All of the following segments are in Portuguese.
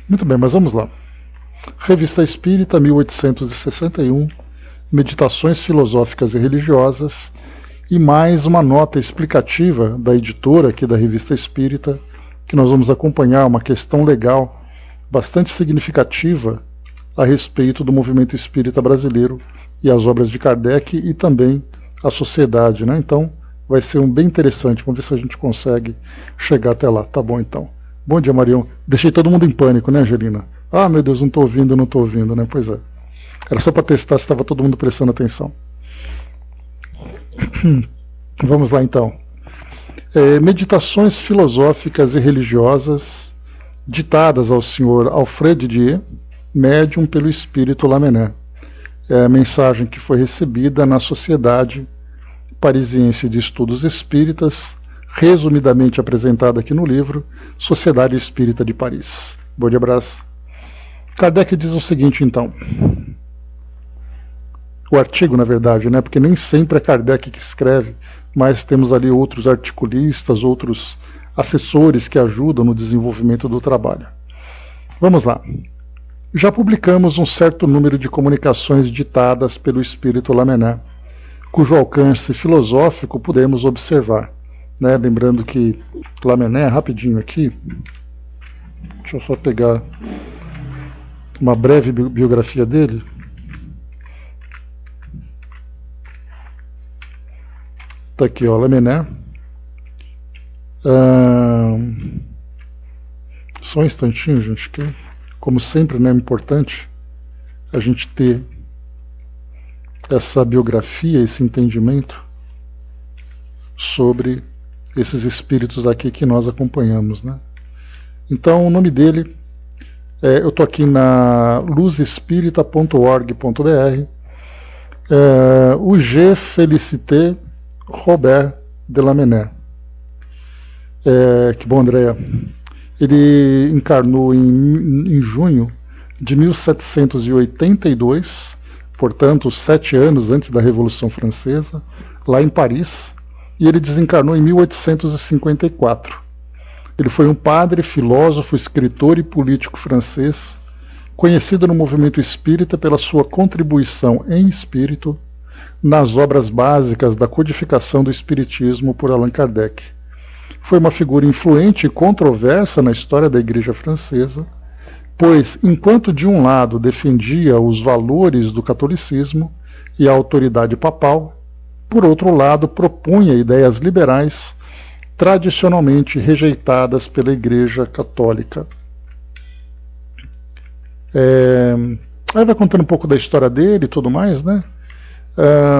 Muito bem, mas vamos lá. Revista Espírita, 1861, Meditações Filosóficas e Religiosas, e mais uma nota explicativa da editora aqui da Revista Espírita, que nós vamos acompanhar uma questão legal bastante significativa a respeito do movimento espírita brasileiro e as obras de Kardec e também a sociedade, né? Então vai ser bem interessante, vamos ver se a gente consegue chegar até lá. Tá bom então. Bom dia, Marião. Deixei todo mundo em pânico, né, Angelina? Ah, meu Deus, não estou ouvindo, né? Pois é. Era só para testar se estava todo mundo prestando atenção. Vamos lá então. Meditações filosóficas e religiosas ditadas ao Sr. Alfred Dier, médium pelo espírito Lamennais. É a mensagem que foi recebida na Sociedade Parisiense de Estudos Espíritas, resumidamente apresentada aqui no livro Sociedade Espírita de Paris. Bom dia, abraço. Kardec diz o seguinte, então. O artigo, na verdade, né? Porque nem sempre é Kardec que escreve, mas temos ali outros articulistas, outros assessores que ajudam no desenvolvimento do trabalho. Vamos lá. Já publicamos um certo número de comunicações ditadas pelo espírito Lamennais, cujo alcance filosófico podemos observar. Né? Lembrando que Lamennais, rapidinho aqui, deixa eu só pegar uma breve biografia dele. Está aqui, ó, Lamennais. Só um instantinho, gente, que como sempre, né, é importante a gente ter essa biografia, esse entendimento sobre esses espíritos aqui que nós acompanhamos, né? Então, o nome dele, eu estou aqui na luzespírita.org.br, o G. Félicité Robert de Lamennais. Que bom, Andréa. Ele encarnou em junho de 1782, portanto 7 anos antes da Revolução Francesa, lá em Paris, e ele desencarnou em 1854. Ele foi um padre, filósofo, escritor e político francês, conhecido no movimento espírita pela sua contribuição em espírito nas obras básicas da codificação do espiritismo por Allan Kardec. Foi uma figura influente e controversa na história da Igreja Francesa, pois, enquanto de um lado defendia os valores do catolicismo e a autoridade papal, por outro lado propunha ideias liberais tradicionalmente rejeitadas pela Igreja Católica. Aí vai contando um pouco da história dele e tudo mais, né?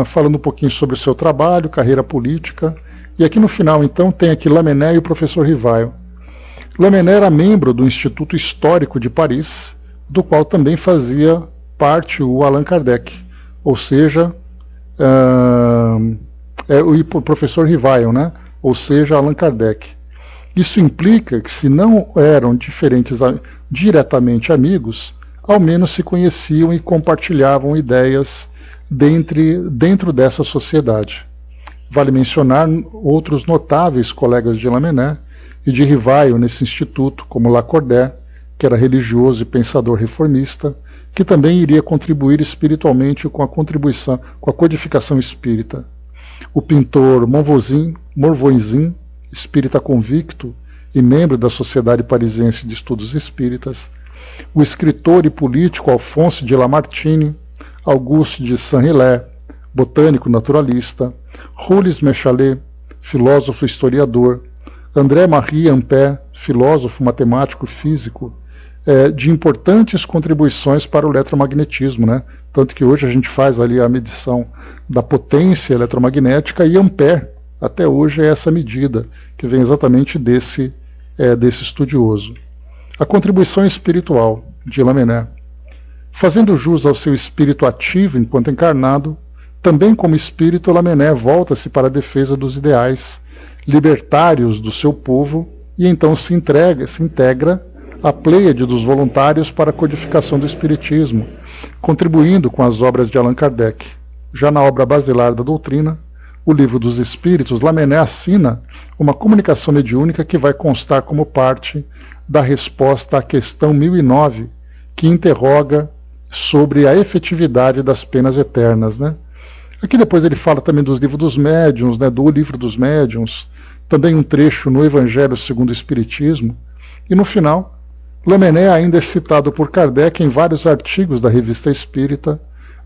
Falando um pouquinho sobre o seu trabalho, carreira política. E aqui no final, então, tem aqui Lamennais e o professor Rivail. Lamennais era membro do Instituto Histórico de Paris, do qual também fazia parte o Allan Kardec, ou seja, o professor Rivail, né? Ou seja, Allan Kardec. Isso implica que, se não eram diretamente amigos, ao menos se conheciam e compartilhavam ideias dentro dessa sociedade. Vale mencionar outros notáveis colegas de Lamennais e de Rivail nesse instituto, como Lacordaire, que era religioso e pensador reformista, que também iria contribuir espiritualmente com a codificação espírita. O pintor Morvoisin, espírita convicto e membro da Sociedade Parisiense de Estudos Espíritas, o escritor e político Alphonse de Lamartine, Auguste de Saint-Hilaire, botânico naturalista, Roulis Méchalet, filósofo historiador, André-Marie Ampère, filósofo matemático físico, de importantes contribuições para o eletromagnetismo, né? Tanto que hoje a gente faz ali a medição da potência eletromagnética e Ampère, até hoje, é essa medida, que vem exatamente desse estudioso. A contribuição espiritual de Lamennais. Fazendo jus ao seu espírito ativo enquanto encarnado, também como espírito, Lamennais volta-se para a defesa dos ideais libertários do seu povo e então se integra à pleiade dos voluntários para a codificação do espiritismo, contribuindo com as obras de Allan Kardec. Já na obra basilar da doutrina, o Livro dos Espíritos, Lamennais assina uma comunicação mediúnica que vai constar como parte da resposta à questão 1009, que interroga sobre a efetividade das penas eternas, né? Aqui depois ele fala também dos livros dos médiuns, né, do livro dos médiuns, também um trecho no Evangelho segundo o Espiritismo, e no final, Lamennais ainda é citado por Kardec em vários artigos da Revista Espírita,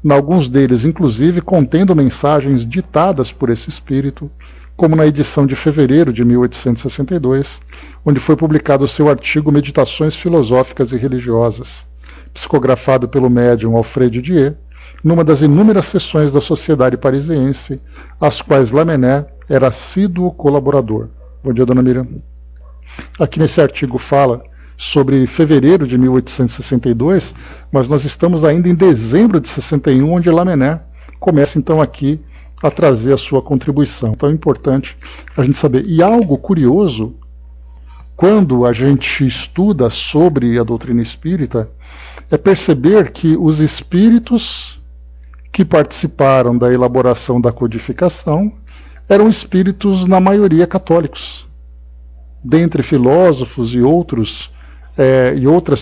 em alguns deles inclusive contendo mensagens ditadas por esse espírito, como na edição de fevereiro de 1862, onde foi publicado o seu artigo Meditações Filosóficas e Religiosas, psicografado pelo médium Alfred Dier, numa das inúmeras sessões da Sociedade Parisiense, às quais Lamennais era assíduo colaborador. Bom dia, dona Miriam. Aqui nesse artigo fala sobre fevereiro de 1862, mas nós estamos ainda em dezembro de 61, onde Lamennais começa então aqui a trazer a sua contribuição. Então é importante a gente saber. E algo curioso, quando a gente estuda sobre a doutrina espírita, é perceber que os espíritos que participaram da elaboração da codificação eram espíritos, na maioria, católicos. Dentre filósofos e outras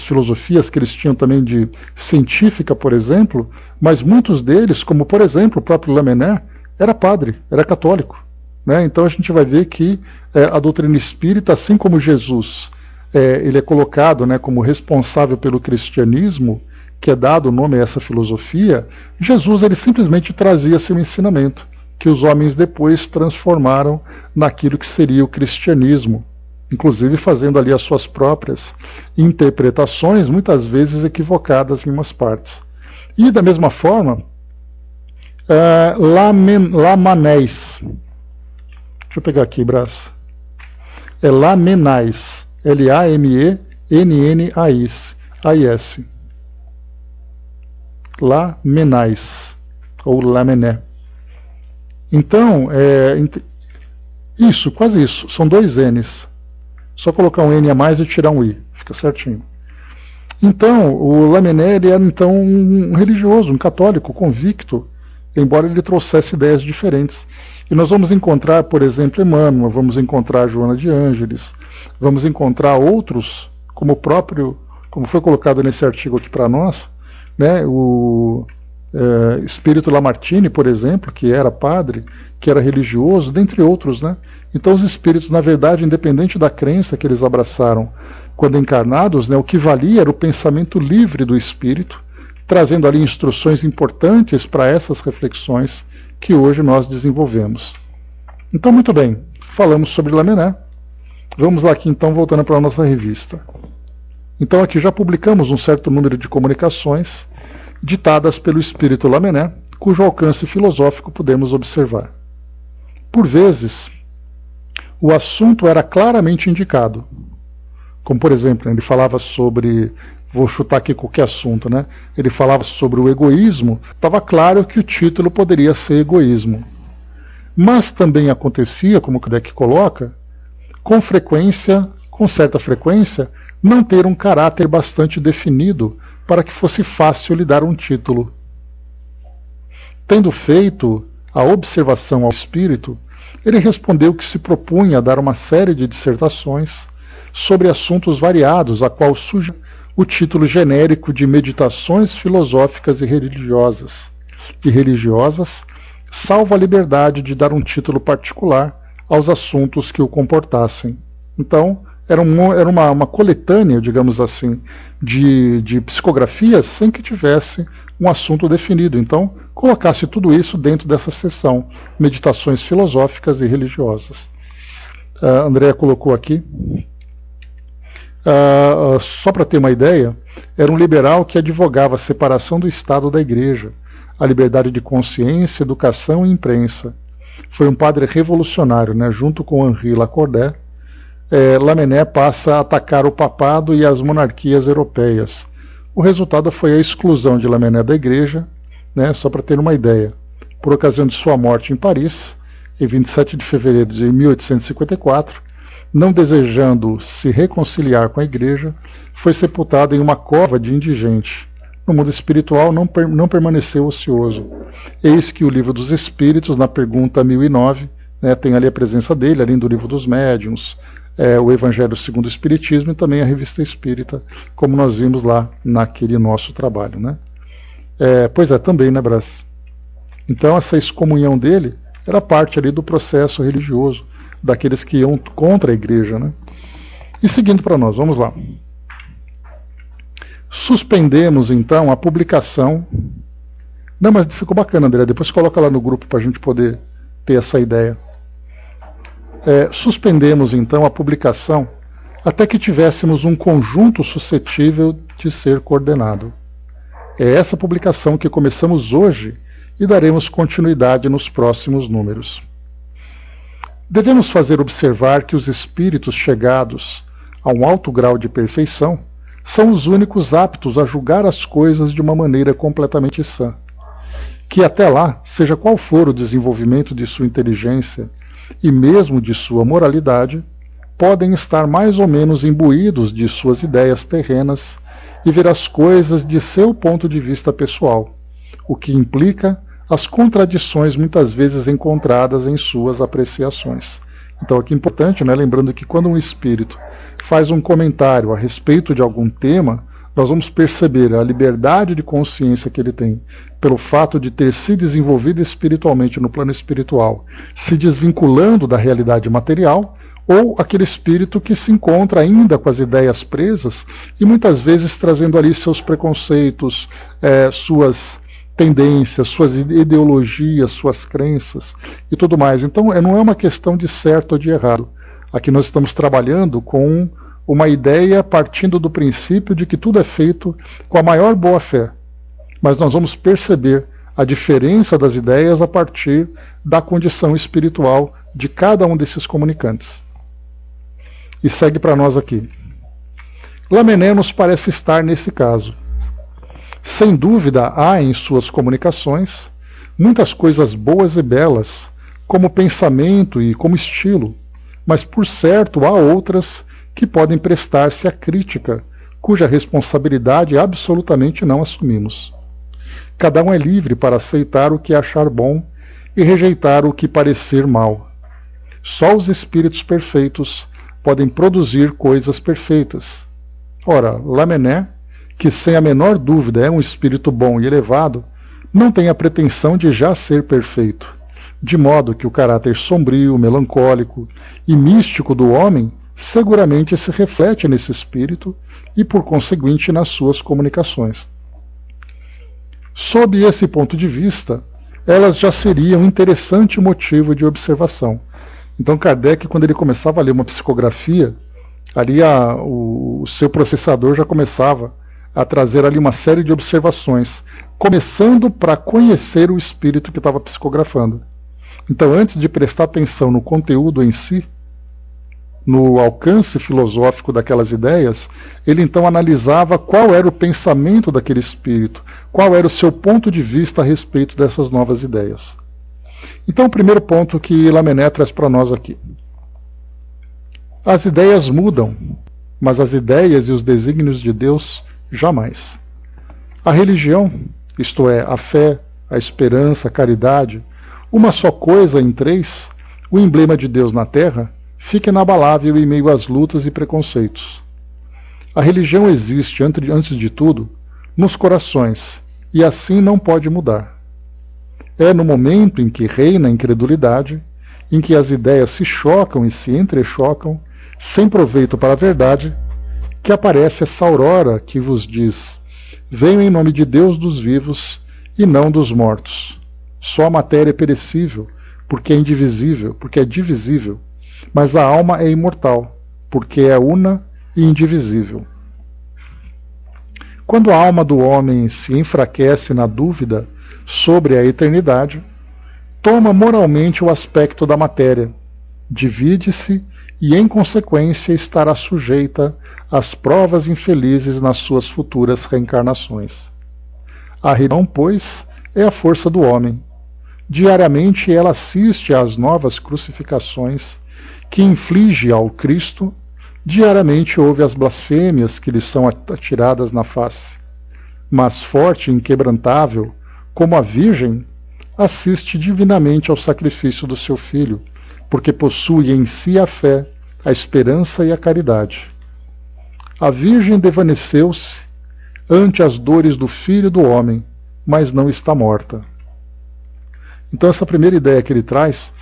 filosofias que eles tinham também de científica, por exemplo, mas muitos deles, como por exemplo o próprio Lamennais, era padre, era católico, né? Então a gente vai ver que a doutrina espírita, assim como Jesus, ele é colocado, né, como responsável pelo cristianismo, que é dado o nome a essa filosofia, Jesus ele simplesmente trazia seu ensinamento, que os homens depois transformaram naquilo que seria o cristianismo, inclusive fazendo ali as suas próprias interpretações, muitas vezes equivocadas em umas partes. E da mesma forma, Lamennais, deixa eu pegar aqui, Brás, Lamennais, Lamennais, Lamennais, ou Lamennais. Então, isso, quase isso, são dois N's. Só colocar um N a mais e tirar um I, fica certinho. Então, o Lamennais ele era então um religioso, um católico convicto, embora ele trouxesse ideias diferentes. E nós vamos encontrar, por exemplo, Emmanuel, vamos encontrar Joana de Ângeles, vamos encontrar outros, como foi colocado nesse artigo aqui para nós, né, o Espírito Lamartine, por exemplo, que era padre, que era religioso, dentre outros, né? Então os espíritos, na verdade, independente da crença que eles abraçaram quando encarnados, né, o que valia era o pensamento livre do espírito, trazendo ali instruções importantes para essas reflexões que hoje nós desenvolvemos. Então, muito bem, falamos sobre Lamennais. Vamos lá aqui então, voltando para a nossa revista. Então aqui já publicamos um certo número de comunicações ditadas pelo espírito Lamennais, cujo alcance filosófico podemos observar. Por vezes, o assunto era claramente indicado. Como, por exemplo, ele falava sobre, vou chutar aqui qualquer assunto, né? Ele falava sobre o egoísmo, estava claro que o título poderia ser egoísmo. Mas também acontecia, como o Kardec coloca, com certa frequência, não ter um caráter bastante definido para que fosse fácil lhe dar um título. Tendo feito a observação ao espírito, ele respondeu que se propunha a dar uma série de dissertações sobre assuntos variados, a qual surge o título genérico de Meditações Filosóficas e Religiosas, salvo a liberdade de dar um título particular aos assuntos que o comportassem. Então, era uma coletânea, digamos assim, de psicografias sem que tivesse um assunto definido. Então, colocasse tudo isso dentro dessa seção, Meditações Filosóficas e Religiosas. A Andréa colocou aqui. Só para ter uma ideia, era um liberal que advogava a separação do Estado da Igreja, a liberdade de consciência, educação e imprensa. Foi um padre revolucionário, né? Junto com Henri Lacordaire, Lamennais passa a atacar o papado e as monarquias europeias. O resultado foi a exclusão de Lamennais da Igreja, né? Só para ter uma ideia. Por ocasião de sua morte em Paris, em 27 de fevereiro de 1854, não desejando se reconciliar com a Igreja, foi sepultado em uma cova de indigente. No mundo espiritual não permaneceu ocioso. Eis que o Livro dos Espíritos, na pergunta 1009, né, tem ali a presença dele, além do Livro dos Médiuns, o Evangelho segundo o Espiritismo e também a Revista Espírita, como nós vimos lá naquele nosso trabalho, né? Pois é, também, né, Brás? Então essa excomunhão dele era parte ali do processo religioso daqueles que iam contra a igreja, né? E seguindo para nós, vamos lá. Suspendemos então a publicação. Não, mas ficou bacana, André, depois coloca lá no grupo para a gente poder ter essa ideia. Suspendemos então a publicação até que tivéssemos um conjunto suscetível de ser coordenado. É essa publicação que começamos hoje e daremos continuidade nos próximos números. Devemos fazer observar que os espíritos chegados a um alto grau de perfeição são os únicos aptos a julgar as coisas de uma maneira completamente sã. Que até lá, seja qual for o desenvolvimento de sua inteligência e mesmo de sua moralidade, podem estar mais ou menos imbuídos de suas ideias terrenas e ver as coisas de seu ponto de vista pessoal, o que implica as contradições muitas vezes encontradas em suas apreciações. Então aqui é importante, né, lembrando que quando um espírito faz um comentário a respeito de algum tema, nós vamos perceber a liberdade de consciência que ele tem, pelo fato de ter se desenvolvido espiritualmente no plano espiritual, se desvinculando da realidade material, ou aquele espírito que se encontra ainda com as ideias presas e muitas vezes trazendo ali seus preconceitos, suas tendências, suas ideologias, suas crenças e tudo mais. Então não é uma questão de certo ou de errado. Aqui nós estamos trabalhando com uma ideia partindo do princípio de que tudo é feito com a maior boa-fé. Mas nós vamos perceber a diferença das ideias a partir da condição espiritual de cada um desses comunicantes. E segue para nós aqui. Lamennais nos parece estar nesse caso. Sem dúvida há em suas comunicações muitas coisas boas e belas, como pensamento e como estilo, mas por certo há outras que podem prestar-se à crítica, cuja responsabilidade absolutamente não assumimos. Cada um é livre para aceitar o que achar bom e rejeitar o que parecer mal. Só os espíritos perfeitos podem produzir coisas perfeitas. Ora, Lamennais, que sem a menor dúvida é um espírito bom e elevado, não tem a pretensão de já ser perfeito, de modo que o caráter sombrio, melancólico e místico do homem seguramente se reflete nesse espírito e, por conseguinte, nas suas comunicações. Sob esse ponto de vista, elas já seriam um interessante motivo de observação. Então Kardec, quando ele começava a ler uma psicografia, ali o seu processador já começava a trazer ali uma série de observações, começando para conhecer o espírito que estava psicografando. Então, antes de prestar atenção no conteúdo em si, no alcance filosófico daquelas ideias, ele então analisava qual era o pensamento daquele espírito, qual era o seu ponto de vista a respeito dessas novas ideias. Então, o primeiro ponto que Lamennais traz para nós aqui. As ideias mudam, mas as ideias e os desígnios de Deus jamais. A religião, isto é, a fé, a esperança, a caridade, uma só coisa em três, o emblema de Deus na terra, fica inabalável em meio às lutas e preconceitos. A religião existe, antes de tudo, nos corações, e assim não pode mudar. É no momento em que reina a incredulidade, em que as ideias se chocam e se entrechocam, sem proveito para a verdade, que aparece essa aurora que vos diz: venho em nome de Deus dos vivos e não dos mortos. Só a matéria é perecível, porque é indivisível, porque é divisível, mas a alma é imortal, porque é una e indivisível. Quando a alma do homem se enfraquece na dúvida sobre a eternidade, toma moralmente o aspecto da matéria, divide-se e, em consequência, estará sujeita às provas infelizes nas suas futuras reencarnações. A religião, pois, é a força do homem. Diariamente ela assiste às novas crucificações que inflige ao Cristo, diariamente ouve as blasfêmias que lhe são atiradas na face. Mas forte e inquebrantável, como a Virgem, assiste divinamente ao sacrifício do seu Filho, porque possui em si a fé a esperança e a caridade. A Virgem devaneceu-se ante as dores do Filho do Homem, mas não está morta. Então essa primeira ideia que ele traz,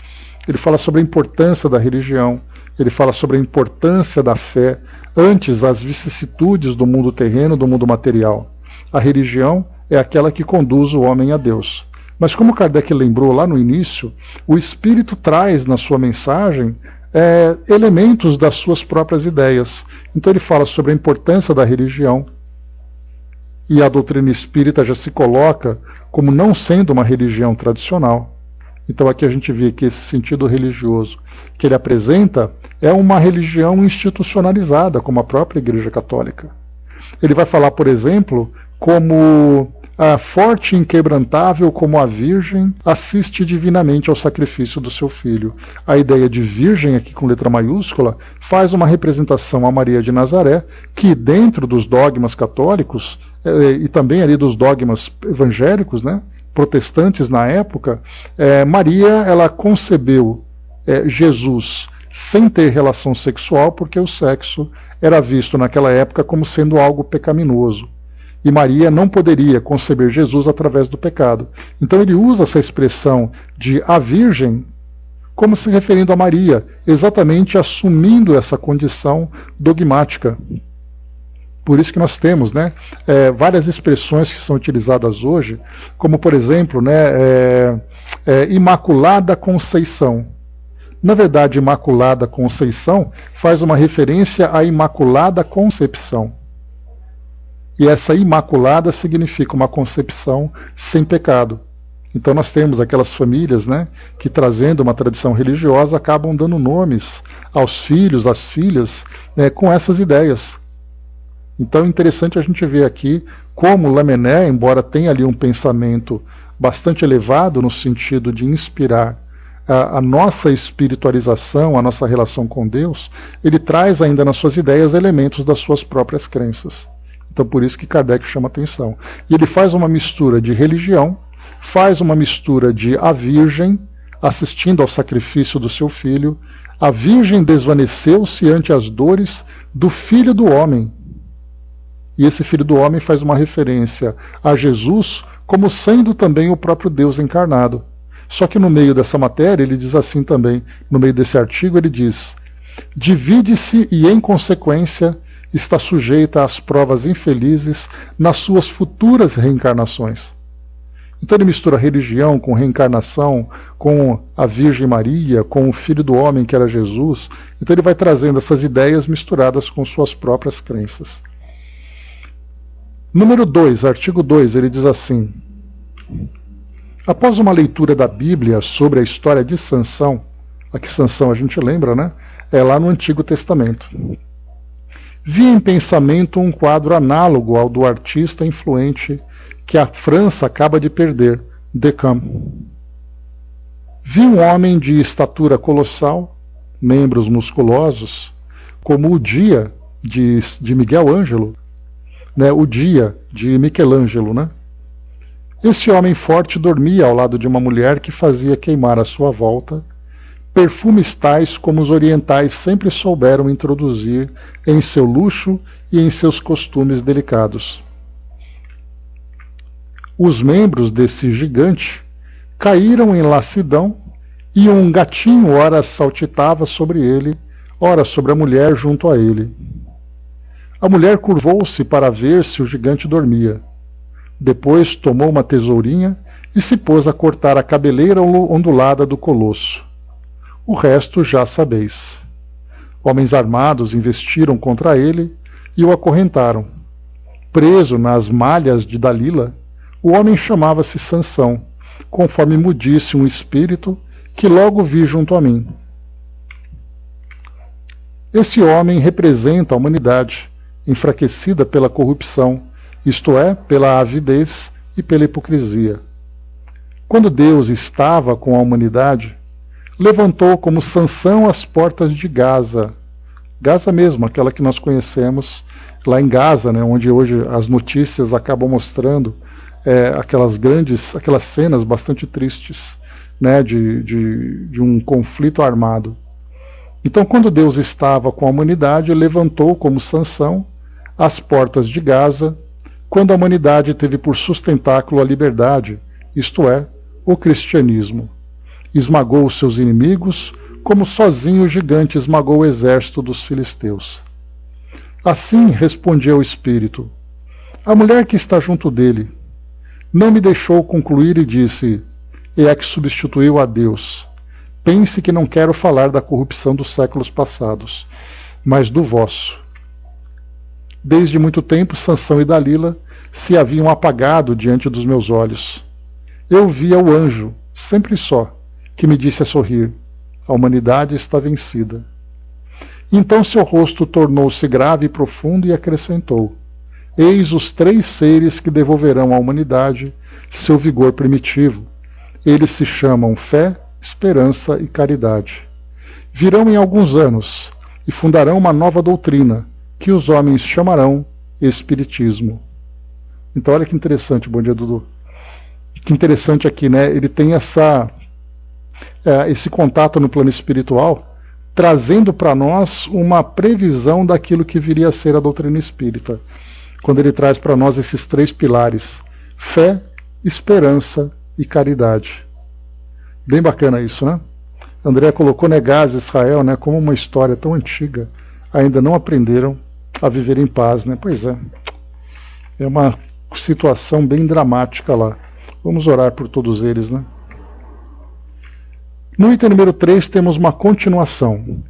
ele fala sobre a importância da religião, ele fala sobre a importância da fé antes as vicissitudes do mundo terreno, do mundo material. A religião é aquela que conduz o homem a Deus. Mas como Kardec lembrou lá no início, o Espírito traz na sua mensagem elementos das suas próprias ideias. Então ele fala sobre a importância da religião, e a doutrina espírita já se coloca como não sendo uma religião tradicional. Então aqui a gente vê que esse sentido religioso que ele apresenta é uma religião institucionalizada, como a própria Igreja Católica. Ele vai falar, por exemplo, como a forte e inquebrantável como a Virgem assiste divinamente ao sacrifício do seu filho. A ideia de Virgem, aqui com letra maiúscula, faz uma representação a Maria de Nazaré, que dentro dos dogmas católicos, e também ali dos dogmas evangélicos, né, protestantes na época, Maria ela concebeu Jesus sem ter relação sexual, porque o sexo era visto naquela época como sendo algo pecaminoso. E Maria não poderia conceber Jesus através do pecado. Então ele usa essa expressão de a Virgem como se referindo a Maria, exatamente assumindo essa condição dogmática. Por isso que nós temos, né, várias expressões que são utilizadas hoje, como por exemplo, Imaculada Conceição. Na verdade, Imaculada Conceição faz uma referência à Imaculada Concepção. E essa imaculada significa uma concepção sem pecado. Então nós temos aquelas famílias, né, que trazendo uma tradição religiosa acabam dando nomes aos filhos, às filhas, com essas ideias. Então é interessante a gente ver aqui como Lamennais, embora tenha ali um pensamento bastante elevado no sentido de inspirar a nossa espiritualização, a nossa relação com Deus, ele traz ainda nas suas ideias elementos das suas próprias crenças. Então por isso que Kardec chama atenção. E ele faz uma mistura de religião, faz uma mistura de a Virgem assistindo ao sacrifício do seu filho. A Virgem desvaneceu-se ante as dores do Filho do Homem. E esse Filho do Homem faz uma referência a Jesus como sendo também o próprio Deus encarnado. Só que no meio dessa matéria ele diz assim também, no meio desse artigo ele diz: divide-se e em consequência está sujeita às provas infelizes nas suas futuras reencarnações. Então ele mistura religião com reencarnação, com a Virgem Maria, com o Filho do Homem que era Jesus. Então ele vai trazendo essas ideias misturadas com suas próprias crenças. Número 2, artigo 2, ele diz assim: após uma leitura da Bíblia sobre a história de Sansão, aqui Sansão a gente lembra, né? É lá no Antigo Testamento. Vi em pensamento um quadro análogo ao do artista influente que a França acaba de perder, Decamps. Vi um homem de estatura colossal, membros musculosos, como o Dia de Miguel Ângelo, né, o Dia de Michelangelo, né? Esse homem forte dormia ao lado de uma mulher que fazia queimar à sua volta perfumes tais como os orientais sempre souberam introduzir em seu luxo e em seus costumes delicados. Os membros desse gigante caíram em lassidão e um gatinho ora saltitava sobre ele, ora sobre a mulher junto a ele. A mulher curvou-se para ver se o gigante dormia. Depois tomou uma tesourinha e se pôs a cortar a cabeleira ondulada do colosso. O resto já sabeis. Homens armados investiram contra ele e o acorrentaram. Preso nas malhas de Dalila, o homem chamava-se Sansão, conforme me disse um espírito que logo vi junto a mim. Esse homem representa a humanidade, enfraquecida pela corrupção, isto é, pela avidez e pela hipocrisia. Quando Deus estava com a humanidade, levantou como Sansão as portas de Gaza. Gaza mesmo, aquela que nós conhecemos lá em Gaza, né, onde hoje as notícias acabam mostrando aquelas cenas bastante tristes, né, de um conflito armado. Então, quando Deus estava com a humanidade, levantou como Sansão as portas de Gaza, quando a humanidade teve por sustentáculo a liberdade, isto é, o cristianismo. Esmagou os seus inimigos, como sozinho o gigante esmagou o exército dos filisteus. Assim respondia o Espírito: a mulher que está junto dele não me deixou concluir e disse: é a que substituiu a Deus. Pense que não quero falar da corrupção dos séculos passados, mas do vosso. Desde muito tempo Sansão e Dalila se haviam apagado diante dos meus olhos. Eu via o anjo, sempre só, que me disse a sorrir: a humanidade está vencida. Então seu rosto tornou-se grave e profundo e acrescentou: eis os 3 seres que devolverão à humanidade seu vigor primitivo. Eles se chamam fé, esperança e caridade. Virão em alguns anos e fundarão uma nova doutrina, que os homens chamarão Espiritismo. Então olha que interessante, bom dia, Dudu. Que interessante aqui, né? Ele tem esse contato no plano espiritual, trazendo para nós uma previsão daquilo que viria a ser a doutrina espírita, quando ele traz para nós esses 3 pilares: fé, esperança e caridade. Bem bacana isso, né? André colocou Negaz, Israel, né, como uma história tão antiga, ainda não aprenderam a viver em paz, né? Pois é, é uma situação bem dramática lá. Vamos orar por todos eles, né? No item número 3 temos uma continuação.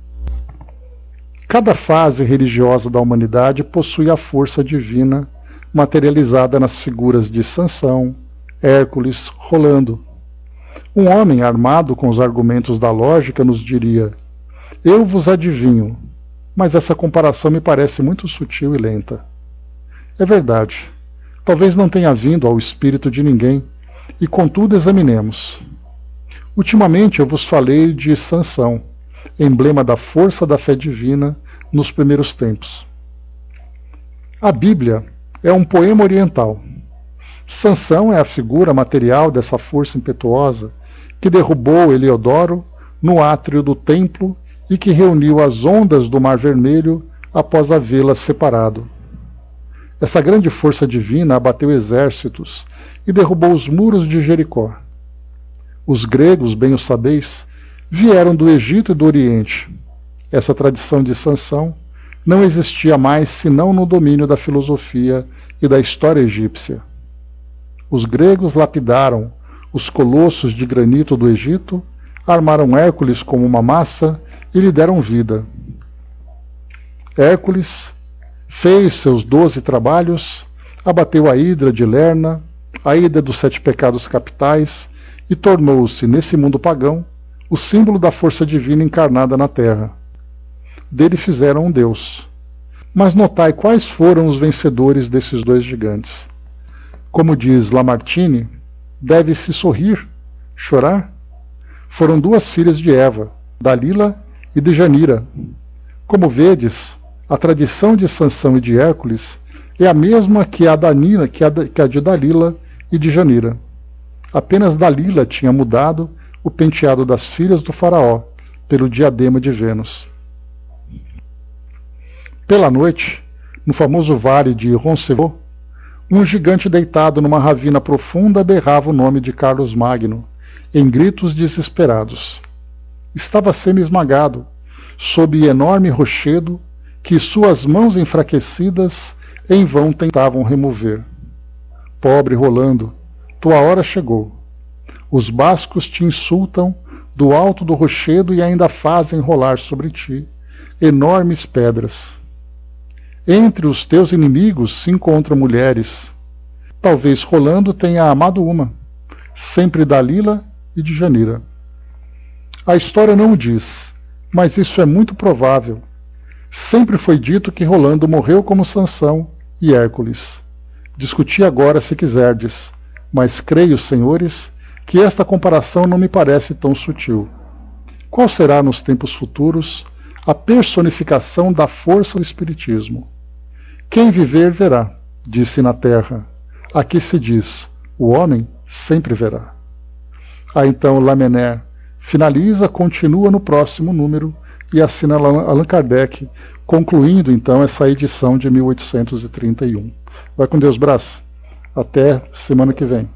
Cada fase religiosa da humanidade possui a força divina materializada nas figuras de Sansão, Hércules, Rolando. Um homem armado com os argumentos da lógica nos diria: eu vos adivinho, mas essa comparação me parece muito sutil e lenta. É verdade, talvez não tenha vindo ao espírito de ninguém, e contudo examinemos. Ultimamente eu vos falei de Sansão, emblema da força da fé divina nos primeiros tempos. A Bíblia é um poema oriental. Sansão é a figura material dessa força impetuosa que derrubou Heliodoro no átrio do templo e que reuniu as ondas do Mar Vermelho após havê-las separado. Essa grande força divina abateu exércitos e derrubou os muros de Jericó. Os gregos, bem o sabeis, vieram do Egito e do Oriente. Essa tradição de Sansão não existia mais senão no domínio da filosofia e da história egípcia. Os gregos lapidaram os colossos de granito do Egito, armaram Hércules como uma massa e lhe deram vida. Hércules fez seus 12 trabalhos, abateu a Hidra de Lerna, a Hidra dos 7 pecados capitais, e tornou-se, nesse mundo pagão, o símbolo da força divina encarnada na terra. Dele fizeram um deus. Mas notai quais foram os vencedores desses 2 gigantes. Como diz Lamartine, deve-se sorrir, chorar. Foram 2 filhas de Eva, Dalila e Dejanira. Como vedes, a tradição de Sansão e de Hércules é a mesma que a de Dalila e de Janira. Apenas Dalila tinha mudado o penteado das filhas do faraó pelo diadema de Vênus. Pela noite, no famoso vale de Roncevaux, um gigante deitado numa ravina profunda berrava o nome de Carlos Magno, em gritos desesperados. Estava semi-esmagado, sob enorme rochedo que suas mãos enfraquecidas em vão tentavam remover. Pobre Rolando, tua hora chegou. Os bascos te insultam do alto do rochedo e ainda fazem rolar sobre ti enormes pedras. Entre os teus inimigos se encontram mulheres. Talvez Rolando tenha amado uma, sempre Dalila e Dejanira. A história não o diz, mas isso é muito provável. Sempre foi dito que Rolando morreu como Sansão e Hércules. Discuti agora se quiserdes, mas creio, senhores, que esta comparação não me parece tão sutil. Qual será nos tempos futuros a personificação da força do Espiritismo? Quem viver verá, disse na terra. Aqui se diz, o homem sempre verá. Então Lamennais finaliza, continua no próximo número, e assina Allan Kardec, concluindo então essa edição de 1831. Vai com Deus, Brás. Até semana que vem.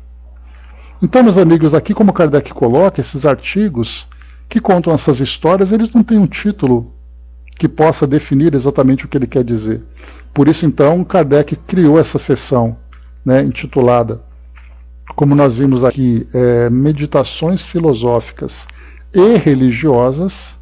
Então, meus amigos, aqui como Kardec coloca, esses artigos que contam essas histórias, eles não têm um título que possa definir exatamente o que ele quer dizer. Por isso, então, Kardec criou essa seção, né, intitulada, como nós vimos aqui, Meditações Filosóficas e Religiosas.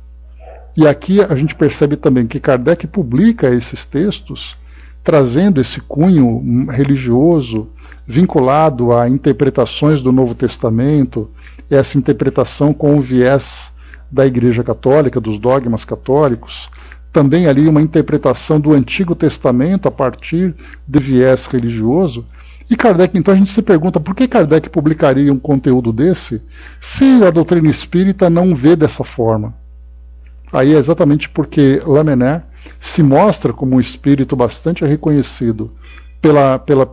E aqui a gente percebe também que Kardec publica esses textos trazendo esse cunho religioso vinculado a interpretações do Novo Testamento, essa interpretação com o viés da Igreja Católica, dos dogmas católicos, também ali uma interpretação do Antigo Testamento a partir de viés religioso. E Kardec, então a gente se pergunta por que Kardec publicaria um conteúdo desse se a doutrina espírita não vê dessa forma? Aí é exatamente porque Lamennais se mostra como um espírito bastante reconhecido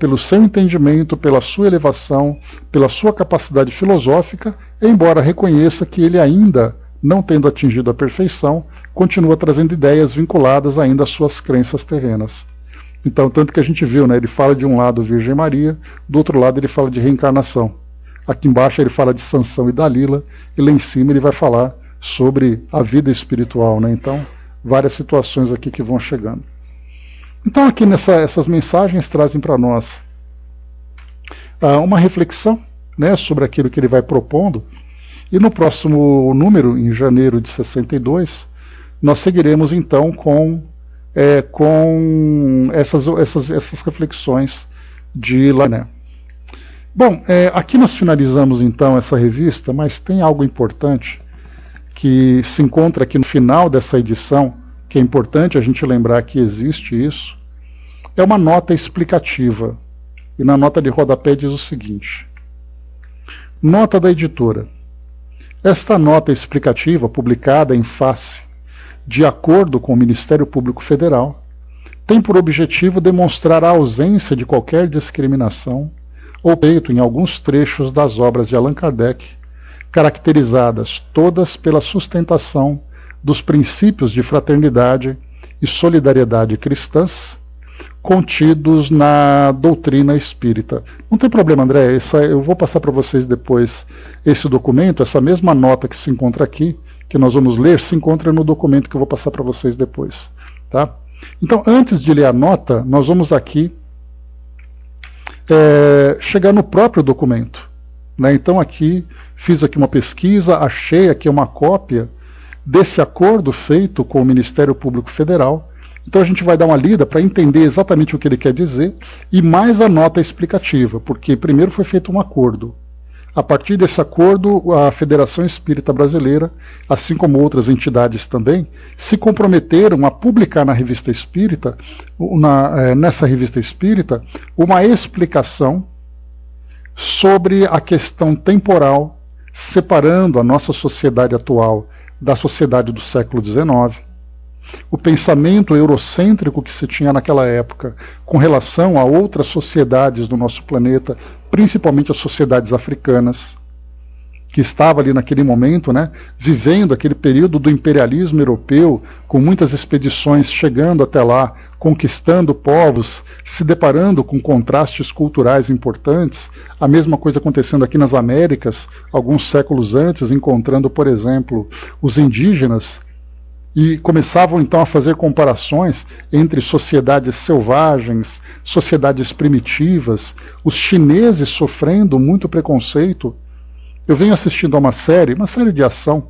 pelo seu entendimento, pela sua elevação, pela sua capacidade filosófica, embora reconheça que ele ainda, não tendo atingido a perfeição, continua trazendo ideias vinculadas ainda às suas crenças terrenas. Então, tanto que a gente viu, né, ele fala de um lado Virgem Maria, do outro lado ele fala de reencarnação. Aqui embaixo ele fala de Sansão e Dalila, e lá em cima ele vai falar sobre a vida espiritual, né? Então, várias situações aqui que vão chegando. Então, aqui essas mensagens trazem para nós uma reflexão, né, sobre aquilo que ele vai propondo. E no próximo número, em janeiro de 62, nós seguiremos então com essas reflexões de Lamennais. Bom, aqui nós finalizamos então essa revista, mas tem algo importante que se encontra aqui no final dessa edição, que é importante a gente lembrar que existe isso, é uma nota explicativa. E na nota de rodapé diz o seguinte: nota da editora. Esta nota explicativa, publicada em face, de acordo com o Ministério Público Federal, tem por objetivo demonstrar a ausência de qualquer discriminação ou peito em alguns trechos das obras de Allan Kardec, caracterizadas todas pela sustentação dos princípios de fraternidade e solidariedade cristãs contidos na doutrina espírita. Não tem problema, André, eu vou passar para vocês depois esse documento, essa mesma nota que se encontra aqui, que nós vamos ler, se encontra no documento que eu vou passar para vocês depois. Tá? Então, antes de ler a nota, nós vamos aqui chegar no próprio documento. Né? Então, aqui, fiz aqui uma pesquisa, achei aqui uma cópia desse acordo feito com o Ministério Público Federal. Então a gente vai dar uma lida para entender exatamente o que ele quer dizer, e mais a nota explicativa, porque primeiro foi feito um acordo. A partir desse acordo, a Federação Espírita Brasileira, assim como outras entidades também, se comprometeram a publicar na Revista Espírita, nessa Revista Espírita, uma explicação sobre a questão temporal, separando a nossa sociedade atual da sociedade do século XIX, o pensamento eurocêntrico que se tinha naquela época com relação a outras sociedades do nosso planeta, principalmente as sociedades africanas, que estava ali naquele momento, né, vivendo aquele período do imperialismo europeu, com muitas expedições chegando até lá, conquistando povos, se deparando com contrastes culturais importantes, a mesma coisa acontecendo aqui nas Américas, alguns séculos antes, encontrando, por exemplo, os indígenas, e começavam então a fazer comparações entre sociedades selvagens, sociedades primitivas, os chineses sofrendo muito preconceito. Eu venho assistindo a uma série de ação,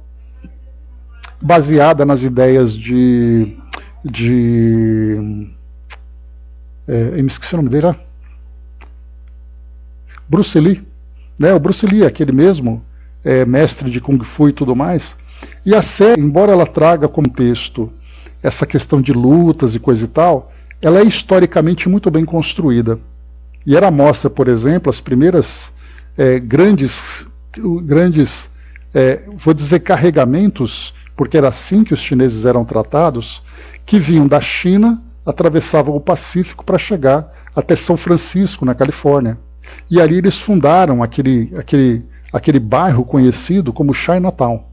baseada nas ideias eu me esqueci o nome dele, Bruce Lee, né? O Bruce Lee, aquele mesmo mestre de Kung Fu e tudo mais. E a série, embora ela traga como texto essa questão de lutas e coisa e tal, ela é historicamente muito bem construída. E ela mostra, por exemplo, as primeiras grandes, vou dizer, carregamentos, porque era assim que os chineses eram tratados, que vinham da China, atravessavam o Pacífico para chegar até São Francisco, na Califórnia. E ali eles fundaram aquele bairro conhecido como Chinatown,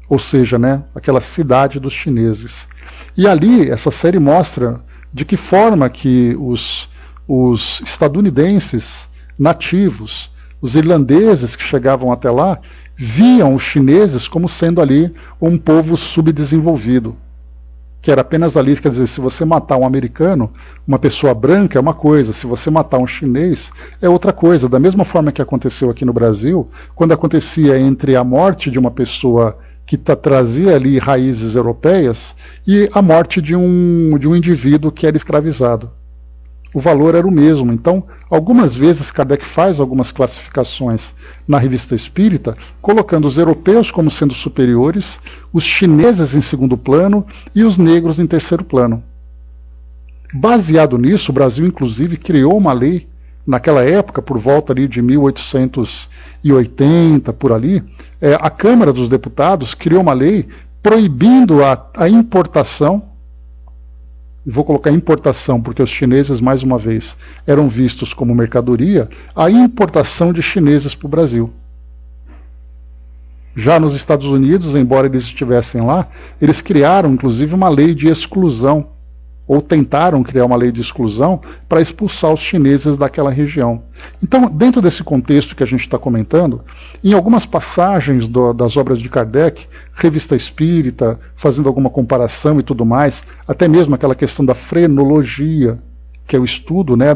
ou seja, né, aquela cidade dos chineses. E ali, essa série mostra de que forma que os estadunidenses nativos, os irlandeses que chegavam até lá, viam os chineses como sendo ali um povo subdesenvolvido, que era apenas ali, quer dizer, se você matar um americano, uma pessoa branca é uma coisa, se você matar um chinês é outra coisa. Da mesma forma que aconteceu aqui no Brasil, quando acontecia entre a morte de uma pessoa que trazia ali raízes europeias e a morte de um indivíduo que era escravizado. O valor era o mesmo. Então, algumas vezes Kardec faz algumas classificações na Revista Espírita, colocando os europeus como sendo superiores, os chineses em segundo plano e os negros em terceiro plano. Baseado nisso, o Brasil inclusive criou uma lei, naquela época, por volta ali de 1880, por ali, a Câmara dos Deputados criou uma lei proibindo a importação. Vou colocar importação, porque os chineses, mais uma vez, eram vistos como mercadoria, a importação de chineses para o Brasil. Já nos Estados Unidos, embora eles estivessem lá, eles criaram, inclusive, uma lei de exclusão, ou tentaram criar uma lei de exclusão para expulsar os chineses daquela região. Então, dentro desse contexto que a gente está comentando, em algumas passagens das obras de Kardec, Revista Espírita, fazendo alguma comparação e tudo mais, até mesmo aquela questão da frenologia, que é o estudo, né,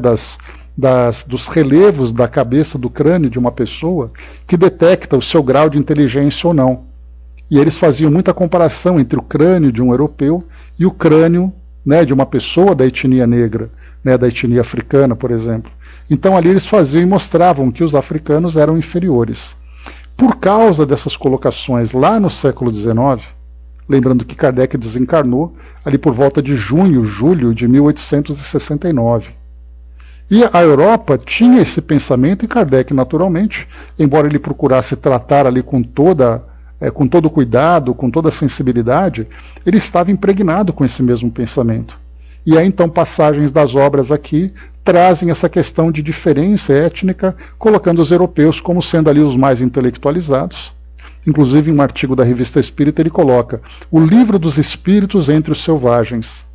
dos relevos da cabeça, do crânio de uma pessoa, que detecta o seu grau de inteligência ou não. E eles faziam muita comparação entre o crânio de um europeu e o crânio, né, de uma pessoa da etnia negra, né, da etnia africana, por exemplo. Então ali eles faziam e mostravam que os africanos eram inferiores. Por causa dessas colocações lá no século XIX, lembrando que Kardec desencarnou ali por volta de julho de 1869. E a Europa tinha esse pensamento, e Kardec, naturalmente, embora ele procurasse tratar ali com todo cuidado, com toda a sensibilidade, ele estava impregnado com esse mesmo pensamento. E aí então passagens das obras aqui trazem essa questão de diferença étnica, colocando os europeus como sendo ali os mais intelectualizados. Inclusive, em um artigo da Revista Espírita, ele coloca o livro dos espíritos entre os selvagens.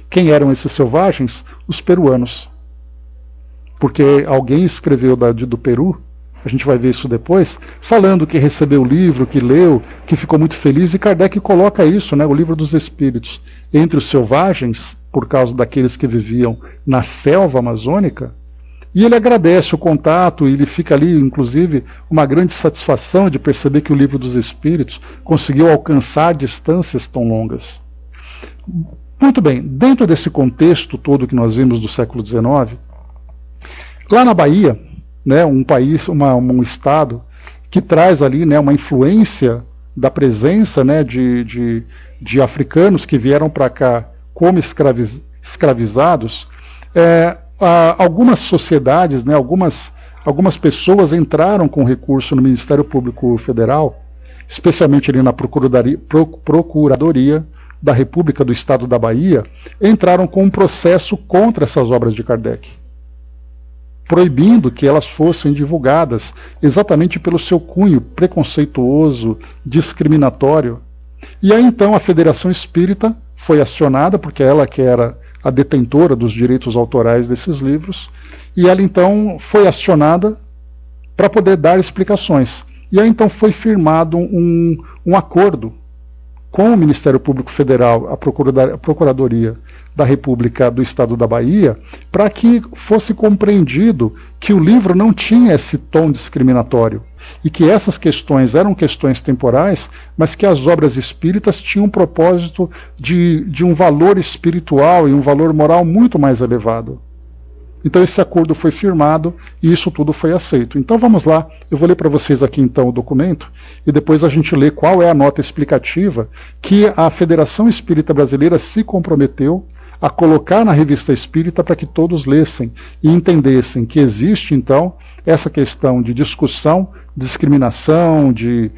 Quem eram esses selvagens? Os peruanos. Porque alguém escreveu do Peru, a gente vai ver isso depois, falando que recebeu o livro, que leu, que ficou muito feliz, e Kardec coloca isso, né, o livro dos espíritos, entre os selvagens, por causa daqueles que viviam na selva amazônica, e ele agradece o contato, e ele fica ali, inclusive, uma grande satisfação de perceber que o livro dos espíritos conseguiu alcançar distâncias tão longas. Muito bem, dentro desse contexto todo que nós vimos do século XIX, lá na Bahia, né, um país, um estado que traz ali, né, uma influência da presença, né, de africanos que vieram para cá como escravizados, algumas sociedades, né, algumas pessoas entraram com recurso no Ministério Público Federal, especialmente ali na Procuradoria da República do Estado da Bahia, entraram com um processo contra essas obras de Kardec, proibindo que elas fossem divulgadas exatamente pelo seu cunho preconceituoso, discriminatório. E aí então a Federação Espírita foi acionada, porque ela que era a detentora dos direitos autorais desses livros, e ela então foi acionada para poder dar explicações. E aí então foi firmado um acordo com o Ministério Público Federal, a Procuradoria da República do Estado da Bahia, para que fosse compreendido que o livro não tinha esse tom discriminatório e que essas questões eram questões temporais, mas que as obras espíritas tinham um propósito de um valor espiritual e um valor moral muito mais elevado. Então esse acordo foi firmado e isso tudo foi aceito. Então vamos lá, eu vou ler para vocês aqui então o documento e depois a gente lê qual é a nota explicativa que a Federação Espírita Brasileira se comprometeu a colocar na Revista Espírita para que todos lessem e entendessem que existe então essa questão de discussão, discriminação, de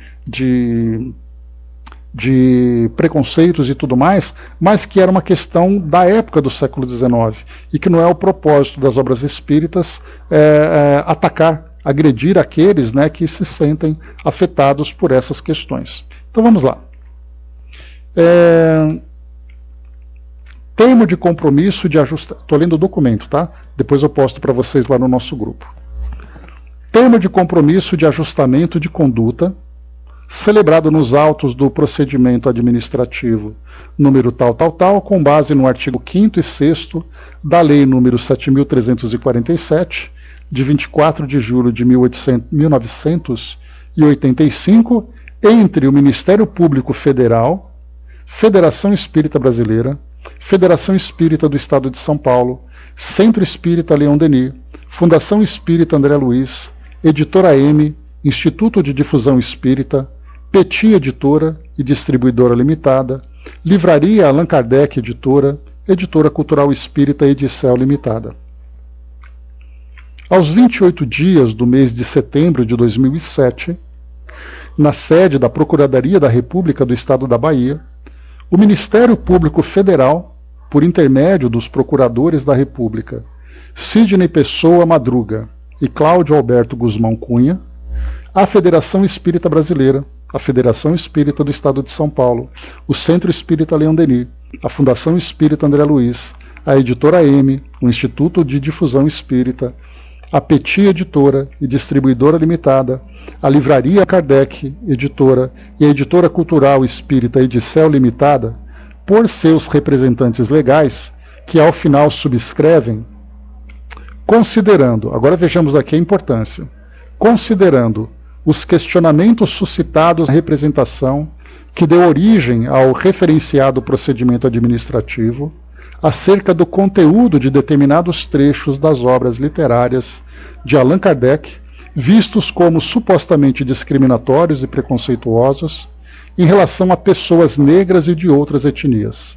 preconceitos e tudo mais, mas que era uma questão da época do século XIX e que não é o propósito das obras espíritas atacar, agredir aqueles, né, que se sentem afetados por essas questões. Então vamos lá. Termo de compromisso de ajustamento. Estou lendo o documento, tá? Depois eu posto para vocês lá no nosso grupo. Termo de compromisso de ajustamento de conduta, celebrado nos autos do procedimento administrativo número tal, com base no artigo 5º e 6º da Lei número 7.347, de 24 de julho de 1985, entre o Ministério Público Federal, Federação Espírita Brasileira, Federação Espírita do Estado de São Paulo, Centro Espírita Leon Denis, Fundação Espírita André Luiz, Editora M, Instituto de Difusão Espírita, Petit Editora e Distribuidora Limitada, Livraria Allan Kardec Editora, Editora Cultural Espírita Edicel Limitada. Aos 28 dias do mês de setembro de 2007, na sede da Procuradoria da República do Estado da Bahia, o Ministério Público Federal, por intermédio dos Procuradores da República, Sidney Pessoa Madruga e Cláudio Alberto Guzmão Cunha, a Federação Espírita Brasileira, a Federação Espírita do Estado de São Paulo, o Centro Espírita Leon Denis, a Fundação Espírita André Luiz, a Editora M, o Instituto de Difusão Espírita, a Petit Editora e Distribuidora Limitada, a Livraria Kardec Editora e a Editora Cultural Espírita Edicel Limitada, por seus representantes legais, que ao final subscrevem, considerando, agora vejamos aqui a importância, considerando os questionamentos suscitados na representação que deu origem ao referenciado procedimento administrativo, acerca do conteúdo de determinados trechos das obras literárias de Allan Kardec, vistos como supostamente discriminatórios e preconceituosos em relação a pessoas negras e de outras etnias.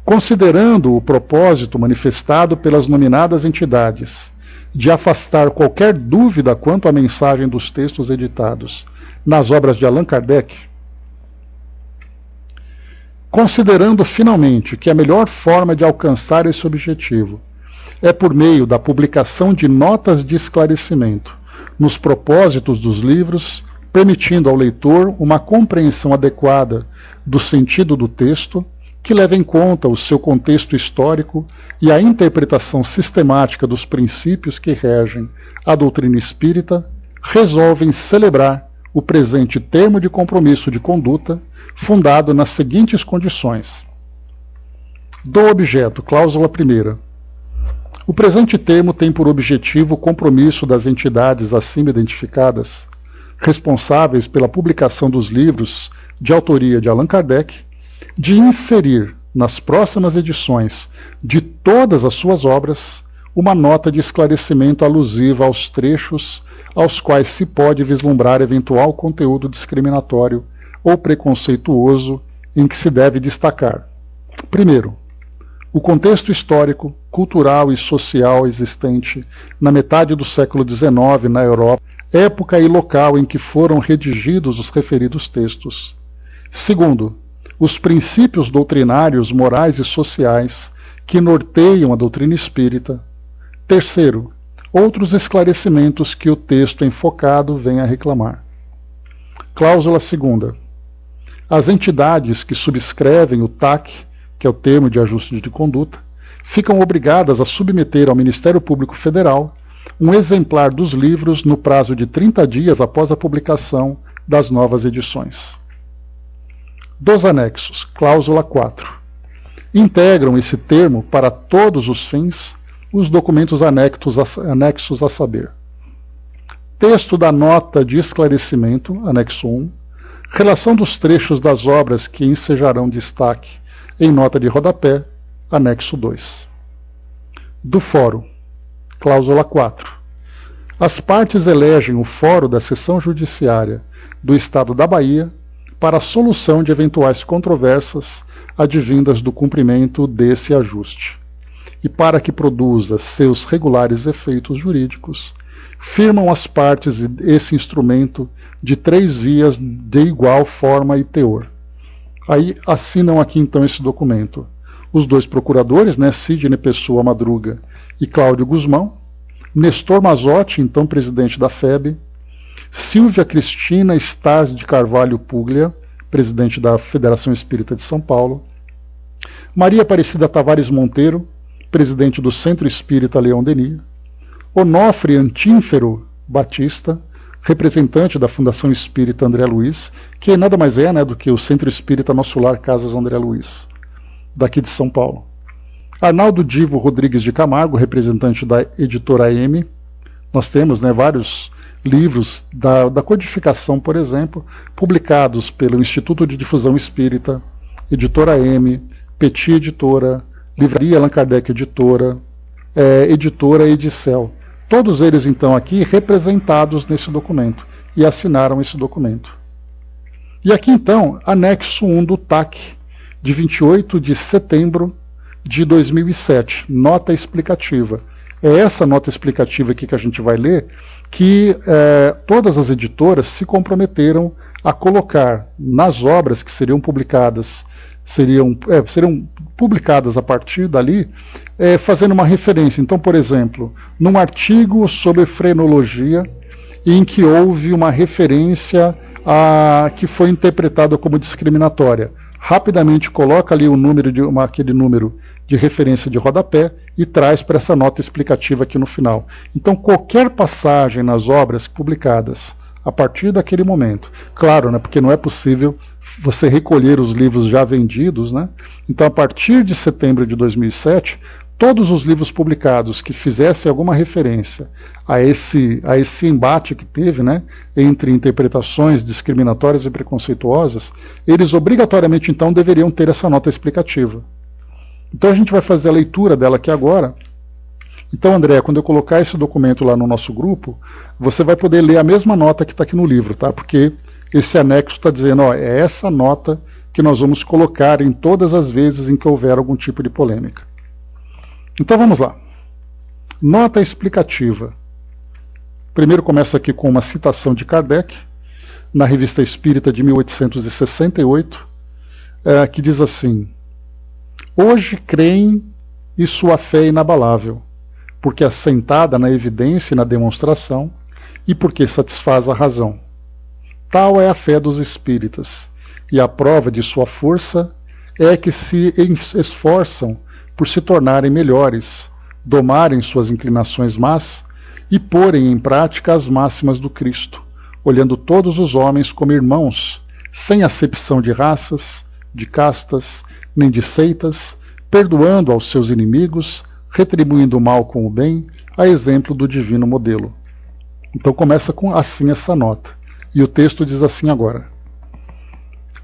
Considerando o propósito manifestado pelas nominadas entidades de afastar qualquer dúvida quanto à mensagem dos textos editados nas obras de Allan Kardec, considerando finalmente que a melhor forma de alcançar esse objetivo é por meio da publicação de notas de esclarecimento nos propósitos dos livros, permitindo ao leitor uma compreensão adequada do sentido do texto, que leva em conta o seu contexto histórico e a interpretação sistemática dos princípios que regem a doutrina espírita, resolvem celebrar o presente termo de compromisso de conduta, fundado nas seguintes condições. Do objeto, cláusula 1ª. O presente termo tem por objetivo o compromisso das entidades acima identificadas, responsáveis pela publicação dos livros de autoria de Allan Kardec, de inserir nas próximas edições de todas as suas obras uma nota de esclarecimento alusiva aos trechos aos quais se pode vislumbrar eventual conteúdo discriminatório ou preconceituoso em que se deve destacar. Primeiro, o contexto histórico, cultural e social existente na metade do século XIX na Europa, época e local em que foram redigidos os referidos textos. Segundo, os princípios doutrinários, morais e sociais que norteiam a doutrina espírita. Terceiro, outros esclarecimentos que o texto enfocado vem a reclamar. Cláusula 2ª. As entidades que subscrevem o TAC, que é o termo de ajuste de conduta, ficam obrigadas a submeter ao Ministério Público Federal um exemplar dos livros no prazo de 30 dias após a publicação das novas edições. Dos anexos, cláusula 4. Integram esse termo para todos os fins os documentos anexos a saber. Texto da nota de esclarecimento, anexo 1, relação dos trechos das obras que ensejarão destaque em nota de rodapé, anexo 2. Do fórum, cláusula 4. As partes elegem o fórum da Seção Judiciária do Estado da Bahia para a solução de eventuais controvérsias advindas do cumprimento desse ajuste. E para que produza seus regulares efeitos jurídicos, firmam as partes esse instrumento de 3 vias de igual forma e teor. Aí assinam aqui então esse documento os 2 procuradores, Sidney Pessoa Madruga e Cláudio Guzmão, Nestor Mazotti, então presidente da FEB, Silvia Cristina Stars de Carvalho Puglia, presidente da Federação Espírita de São Paulo. Maria Aparecida Tavares Monteiro, presidente do Centro Espírita Leão Denis. Onofre Antínfero Batista, representante da Fundação Espírita André Luiz, que nada mais é, né, do que o Centro Espírita Nosso Lar Casas André Luiz, daqui de São Paulo. Arnaldo Divo Rodrigues de Camargo, representante da Editora M. Nós temos, né, vários livros da codificação, por exemplo, publicados pelo Instituto de Difusão Espírita, Editora M, Petit Editora, Livraria Allan Kardec Editora, Editora Edicel. Todos eles, então, aqui representados nesse documento e assinaram esse documento. E aqui, então, anexo 1 do TAC, de 28 de setembro de 2007, nota explicativa. É essa nota explicativa aqui que a gente vai ler, que todas as editoras se comprometeram a colocar nas obras que seriam publicadas, seriam publicadas a partir dali, fazendo uma referência. Então, por exemplo, num artigo sobre frenologia, em que houve uma referência que foi interpretada como discriminatória, rapidamente coloca ali o número aquele número de referência de rodapé e traz para essa nota explicativa aqui no final. Então, qualquer passagem nas obras publicadas a partir daquele momento, claro, né, porque não é possível você recolher os livros já vendidos, né? Então, a partir de setembro de 2007, todos os livros publicados que fizessem alguma referência a esse embate que teve, né, entre interpretações discriminatórias e preconceituosas, eles obrigatoriamente, então, deveriam ter essa nota explicativa. Então a gente vai fazer a leitura dela aqui agora. Então, André, quando eu colocar esse documento lá no nosso grupo, você vai poder ler a mesma nota que está aqui no livro, tá? Porque esse anexo está dizendo, ó, é essa nota que nós vamos colocar em todas as vezes em que houver algum tipo de polêmica. Então vamos lá. Nota explicativa. Primeiro começa aqui com uma citação de Kardec, na Revista Espírita de 1868, que diz assim: hoje creem e sua fé é inabalável, porque assentada na evidência e na demonstração, e porque satisfaz a razão. Tal é a fé dos espíritas, e a prova de sua força é que se esforçam por se tornarem melhores, domarem suas inclinações más e porem em prática as máximas do Cristo, olhando todos os homens como irmãos, sem acepção de raças, de castas, nem de seitas, perdoando aos seus inimigos, retribuindo o mal com o bem, a exemplo do divino modelo. Então começa com assim essa nota. E o texto diz assim agora: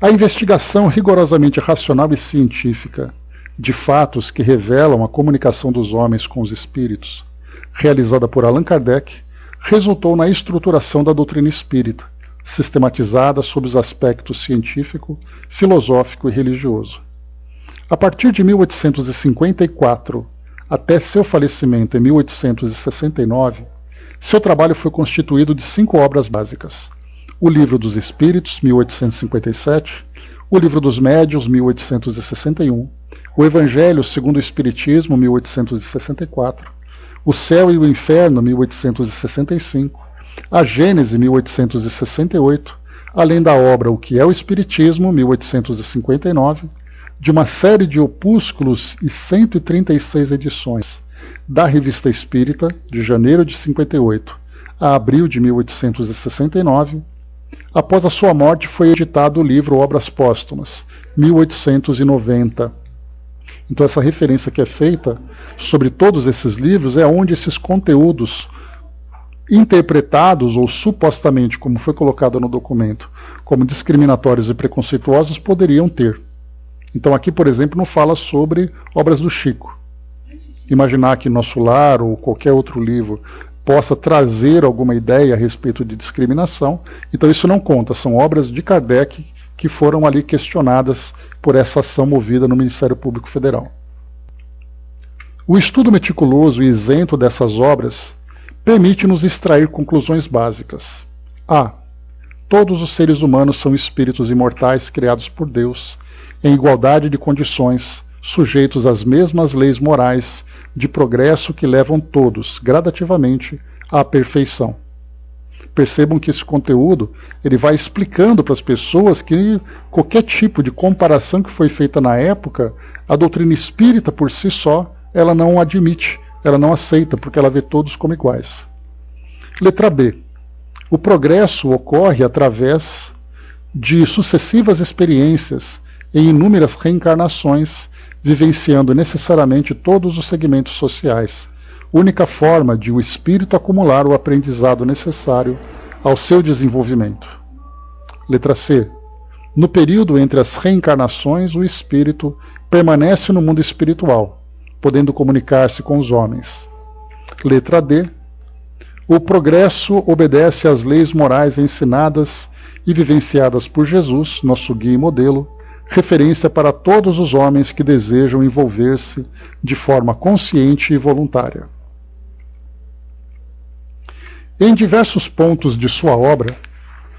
a investigação rigorosamente racional e científica de fatos que revelam a comunicação dos homens com os espíritos, realizada por Allan Kardec, resultou na estruturação da doutrina espírita, sistematizada sob os aspectos científico, filosófico e religioso. A partir de 1854 até seu falecimento em 1869, seu trabalho foi constituído de 5 obras básicas: o Livro dos Espíritos, 1857, o Livro dos Médiuns, 1861, o Evangelho segundo o Espiritismo, 1864, o Céu e o Inferno, 1865, a Gênese, 1868, além da obra O que é o Espiritismo, 1859, de uma série de opúsculos e 136 edições da Revista Espírita, de janeiro de 58 a abril de 1869. Após a sua morte foi editado o livro Obras Póstumas, 1890. Então essa referência que é feita sobre todos esses livros é onde esses conteúdos interpretados ou supostamente, como foi colocado no documento, como discriminatórios e preconceituosos poderiam ter. Então aqui, por exemplo, não fala sobre obras do Chico. Imaginar que Nosso Lar ou qualquer outro livro possa trazer alguma ideia a respeito de discriminação, então isso não conta, são obras de Kardec que foram ali questionadas por essa ação movida no Ministério Público Federal. O estudo meticuloso e isento dessas obras permite-nos extrair conclusões básicas. A. Todos os seres humanos são espíritos imortais criados por Deus, em igualdade de condições, sujeitos às mesmas leis morais de progresso que levam todos, gradativamente, à perfeição. Percebam que esse conteúdo ele vai explicando para as pessoas que qualquer tipo de comparação que foi feita na época, a doutrina espírita por si só, ela não admite, ela não aceita, porque ela vê todos como iguais. Letra B. O progresso ocorre através de sucessivas experiências em inúmeras reencarnações, vivenciando necessariamente todos os segmentos sociais, única forma de o espírito acumular o aprendizado necessário ao seu desenvolvimento. Letra C. No período entre as reencarnações, o espírito permanece no mundo espiritual, podendo comunicar-se com os homens. Letra D. O progresso obedece às leis morais ensinadas e vivenciadas por Jesus, nosso guia e modelo, referência para todos os homens que desejam envolver-se de forma consciente e voluntária. Em diversos pontos de sua obra,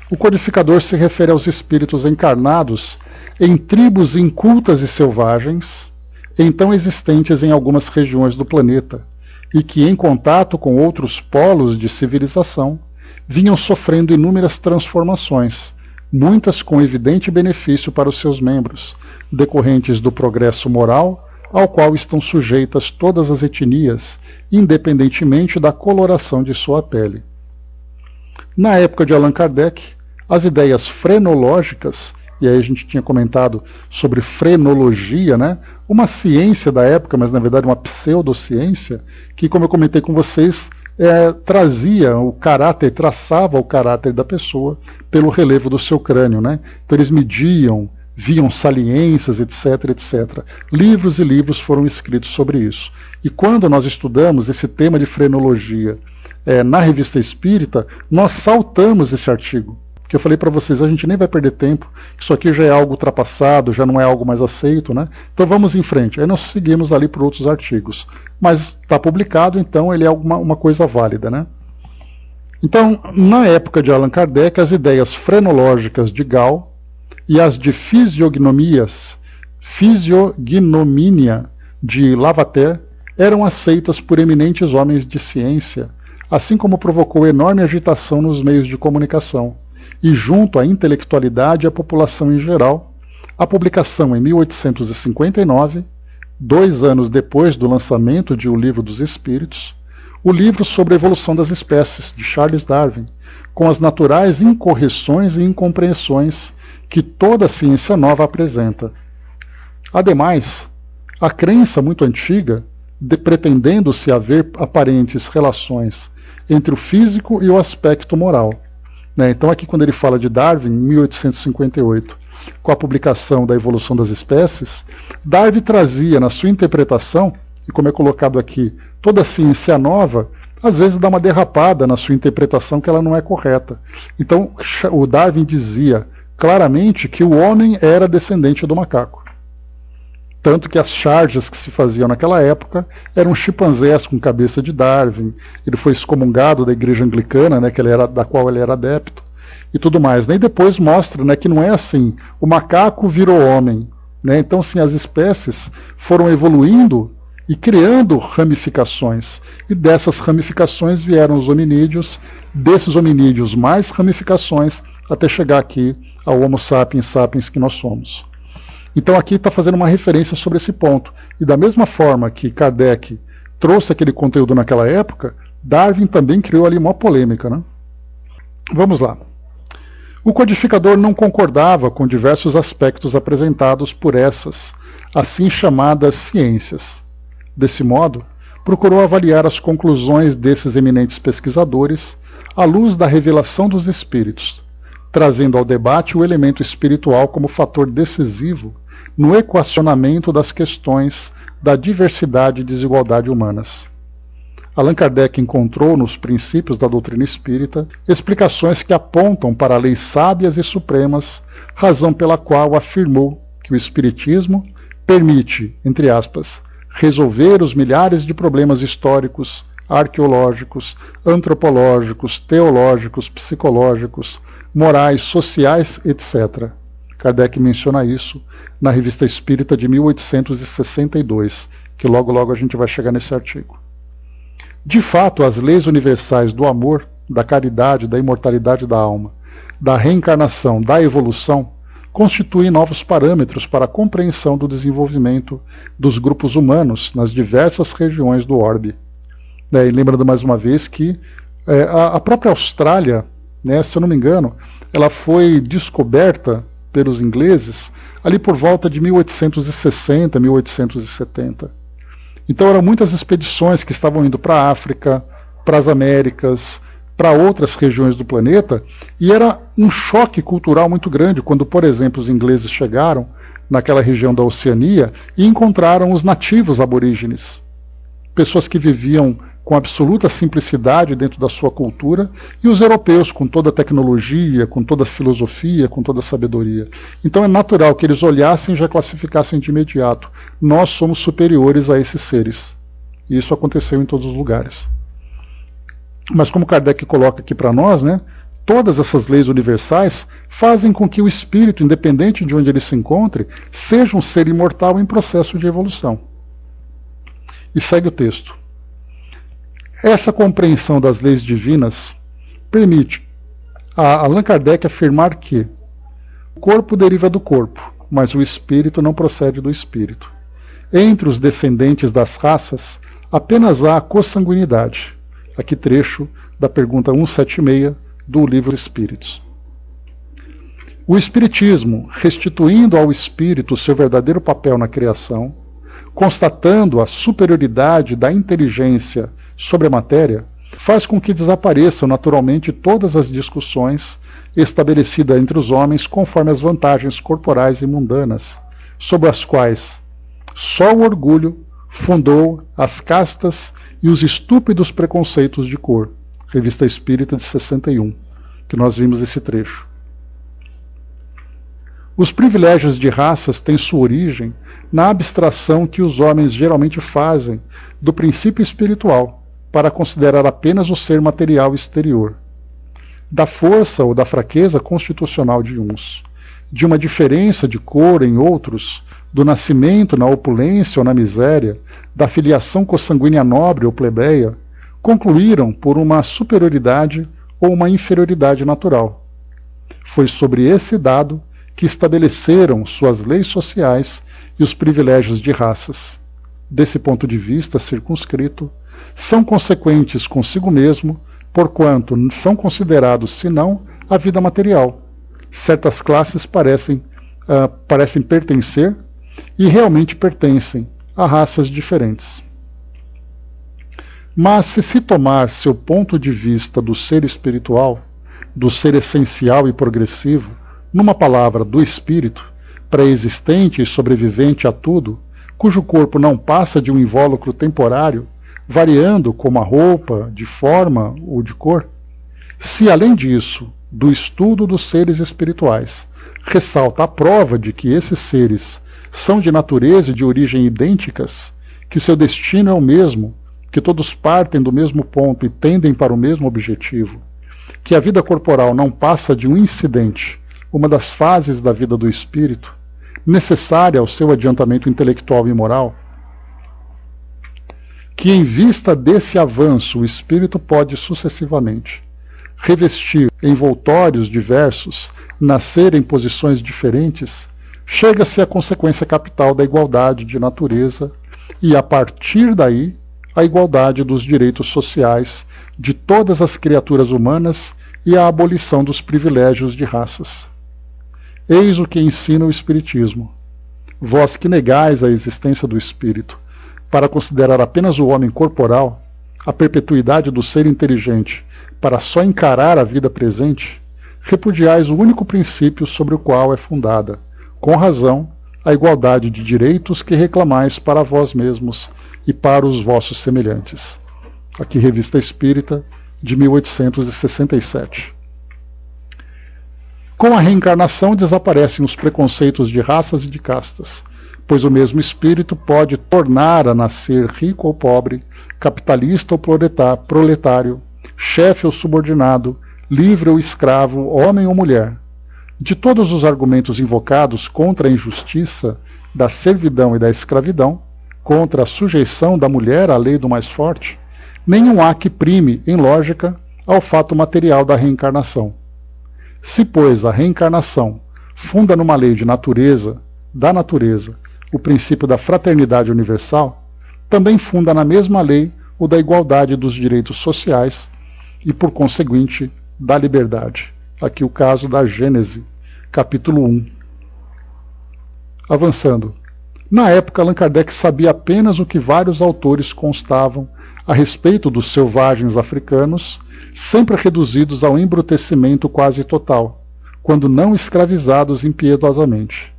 o codificador se refere aos espíritos encarnados em tribos incultas e selvagens, então existentes em algumas regiões do planeta, e que, em contato com outros polos de civilização, vinham sofrendo inúmeras transformações, muitas com evidente benefício para os seus membros, decorrentes do progresso moral ao qual estão sujeitas todas as etnias, independentemente da coloração de sua pele. Na época de Allan Kardec, as ideias frenológicas, e aí a gente tinha comentado sobre frenologia, né? Uma ciência da época, mas na verdade uma pseudociência, que, como eu comentei com vocês, trazia o caráter, traçava o caráter da pessoa pelo relevo do seu crânio, né? Então eles mediam, viam saliências, etc, etc. Livros e livros foram escritos sobre isso. E quando nós estudamos esse tema de frenologia na Revista Espírita, nós saltamos esse artigo, que eu falei para vocês, a gente nem vai perder tempo, isso aqui já é algo ultrapassado, já não é algo mais aceito, né? Então vamos em frente. Aí nós seguimos ali por outros artigos. Mas está publicado, então ele é uma coisa válida, né? Então, na época de Allan Kardec, as ideias frenológicas de Gall e as de fisiognomínia de Lavater eram aceitas por eminentes homens de ciência, assim como provocou enorme agitação nos meios de comunicação, e junto à intelectualidade e à população em geral, a publicação em 1859, 2 anos depois do lançamento de O Livro dos Espíritos, o livro sobre a evolução das espécies, de Charles Darwin, com as naturais incorreções e incompreensões que toda a ciência nova apresenta. Ademais, a crença muito antiga, pretendendo-se haver aparentes relações entre o físico e o aspecto moral. Então aqui quando ele fala de Darwin, em 1858, com a publicação da Evolução das Espécies, Darwin trazia na sua interpretação, e como é colocado aqui, toda ciência nova, às vezes dá uma derrapada na sua interpretação que ela não é correta. Então o Darwin dizia claramente que o homem era descendente do macaco. Tanto que as charges que se faziam naquela época eram chimpanzés com cabeça de Darwin. Ele foi excomungado da igreja anglicana, né, da qual ele era adepto, e tudo mais. E depois mostra, né, que não é assim. O macaco virou homem. Né? Então, sim, as espécies foram evoluindo e criando ramificações. E dessas ramificações vieram os hominídeos, desses hominídeos mais ramificações, até chegar aqui ao Homo sapiens sapiens que nós somos. Então aqui está fazendo uma referência sobre esse ponto. E da mesma forma que Kardec trouxe aquele conteúdo naquela época, Darwin também criou ali uma polêmica. Né? Vamos lá. O codificador não concordava com diversos aspectos apresentados por essas, assim chamadas ciências. Desse modo, procurou avaliar as conclusões desses eminentes pesquisadores à luz da revelação dos espíritos, trazendo ao debate o elemento espiritual como fator decisivo no equacionamento das questões da diversidade e desigualdade humanas. Allan Kardec encontrou nos princípios da doutrina espírita explicações que apontam para leis sábias e supremas, razão pela qual afirmou que o espiritismo permite, entre aspas, resolver os milhares de problemas históricos, arqueológicos, antropológicos, teológicos, psicológicos, morais, sociais, etc. Kardec menciona isso na Revista Espírita de 1862, que logo a gente vai chegar nesse artigo. De fato, as leis universais do amor, da caridade, da imortalidade da alma, da reencarnação, da evolução, constituem novos parâmetros para a compreensão do desenvolvimento dos grupos humanos nas diversas regiões do orbe. E lembrando mais uma vez que a própria Austrália, né, se eu não me engano, ela foi descoberta pelos ingleses ali por volta de 1860, 1870. Então eram muitas expedições que estavam indo para a África, para as Américas, para outras regiões do planeta, e era um choque cultural muito grande quando, por exemplo, os ingleses chegaram naquela região da Oceania e encontraram os nativos aborígenes, pessoas que viviam com absoluta simplicidade dentro da sua cultura, e os europeus com toda a tecnologia, com toda a filosofia, com toda a sabedoria. Então é natural que eles olhassem e já classificassem de imediato: nós somos superiores a esses seres. E isso aconteceu em todos os lugares. Mas como Kardec coloca aqui para nós, né, todas essas leis universais fazem com que o espírito, independente de onde ele se encontre, seja um ser imortal em processo de evolução. E segue o texto. Essa compreensão das leis divinas permite a Allan Kardec afirmar que o corpo deriva do corpo, mas o espírito não procede do espírito. Entre os descendentes das raças, apenas há a consanguinidade. Aqui trecho da pergunta 176 do Livro dos Espíritos. O Espiritismo, restituindo ao espírito o seu verdadeiro papel na criação, constatando a superioridade da inteligência sobre a matéria, faz com que desapareçam naturalmente todas as discussões estabelecidas entre os homens conforme as vantagens corporais e mundanas, sobre as quais só o orgulho fundou as castas e os estúpidos preconceitos de cor. Revista Espírita de 61, que nós vimos esse trecho. Os privilégios de raças têm sua origem na abstração que os homens geralmente fazem do princípio espiritual, para considerar apenas o ser material exterior, da força ou da fraqueza constitucional de uns, de uma diferença de cor em outros, do nascimento na opulência ou na miséria, da filiação consanguínea nobre ou plebeia, concluíram por uma superioridade ou uma inferioridade natural. Foi sobre esse dado que estabeleceram suas leis sociais e os privilégios de raças. Desse ponto de vista circunscrito, são consequentes consigo mesmo, porquanto são considerados, senão, a vida material. Certas classes parecem pertencer, e realmente pertencem, a raças diferentes. Mas se tomar seu ponto de vista do ser espiritual, do ser essencial e progressivo, numa palavra, do espírito, pré-existente e sobrevivente a tudo, cujo corpo não passa de um invólucro temporário, variando como a roupa, de forma ou de cor, se além disso, do estudo dos seres espirituais, ressalta a prova de que esses seres são de natureza e de origem idênticas, que seu destino é o mesmo, que todos partem do mesmo ponto e tendem para o mesmo objetivo, que a vida corporal não passa de um incidente, uma das fases da vida do espírito, necessária ao seu adiantamento intelectual e moral, que em vista desse avanço o espírito pode sucessivamente revestir envoltórios diversos, nascer em posições diferentes, chega-se à consequência capital da igualdade de natureza e, a partir daí, a igualdade dos direitos sociais de todas as criaturas humanas e a abolição dos privilégios de raças. Eis o que ensina o Espiritismo. Vós que negais a existência do espírito, para considerar apenas o homem corporal, a perpetuidade do ser inteligente, para só encarar a vida presente, repudiais o único princípio sobre o qual é fundada, com razão, a igualdade de direitos que reclamais para vós mesmos e para os vossos semelhantes. Aqui, Revista Espírita, de 1867. Com a reencarnação desaparecem os preconceitos de raças e de castas, pois o mesmo espírito pode tornar a nascer rico ou pobre, capitalista ou proletário, chefe ou subordinado, livre ou escravo, homem ou mulher. De todos os argumentos invocados contra a injustiça, da servidão e da escravidão, contra a sujeição da mulher à lei do mais forte, nenhum há que prime, em lógica, ao fato material da reencarnação. Se, pois, a reencarnação funda numa lei de natureza, da natureza, o princípio da fraternidade universal, também funda na mesma lei o da igualdade dos direitos sociais e, por conseguinte, da liberdade. Aqui o caso da Gênese, capítulo 1. Avançando. Na época, Allan Kardec sabia apenas o que vários autores constavam a respeito dos selvagens africanos, sempre reduzidos ao embrutecimento quase total, quando não escravizados impiedosamente.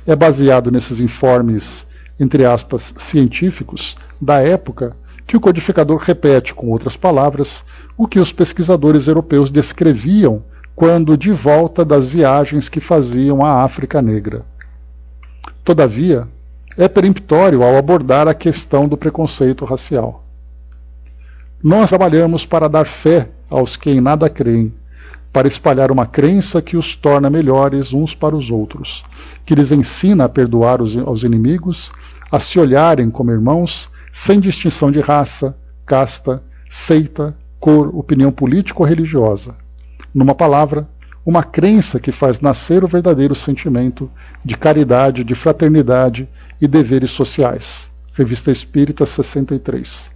É baseado nesses informes, entre aspas, científicos, da época, que o codificador repete, com outras palavras, o que os pesquisadores europeus descreviam quando de volta das viagens que faziam à África Negra. Todavia, é peremptório ao abordar a questão do preconceito racial. Nós trabalhamos para dar fé aos que em nada creem, para espalhar uma crença que os torna melhores uns para os outros, que lhes ensina a perdoar aos inimigos, a se olharem como irmãos, sem distinção de raça, casta, seita, cor, opinião política ou religiosa. Numa palavra, uma crença que faz nascer o verdadeiro sentimento de caridade, de fraternidade e deveres sociais. Revista Espírita 63.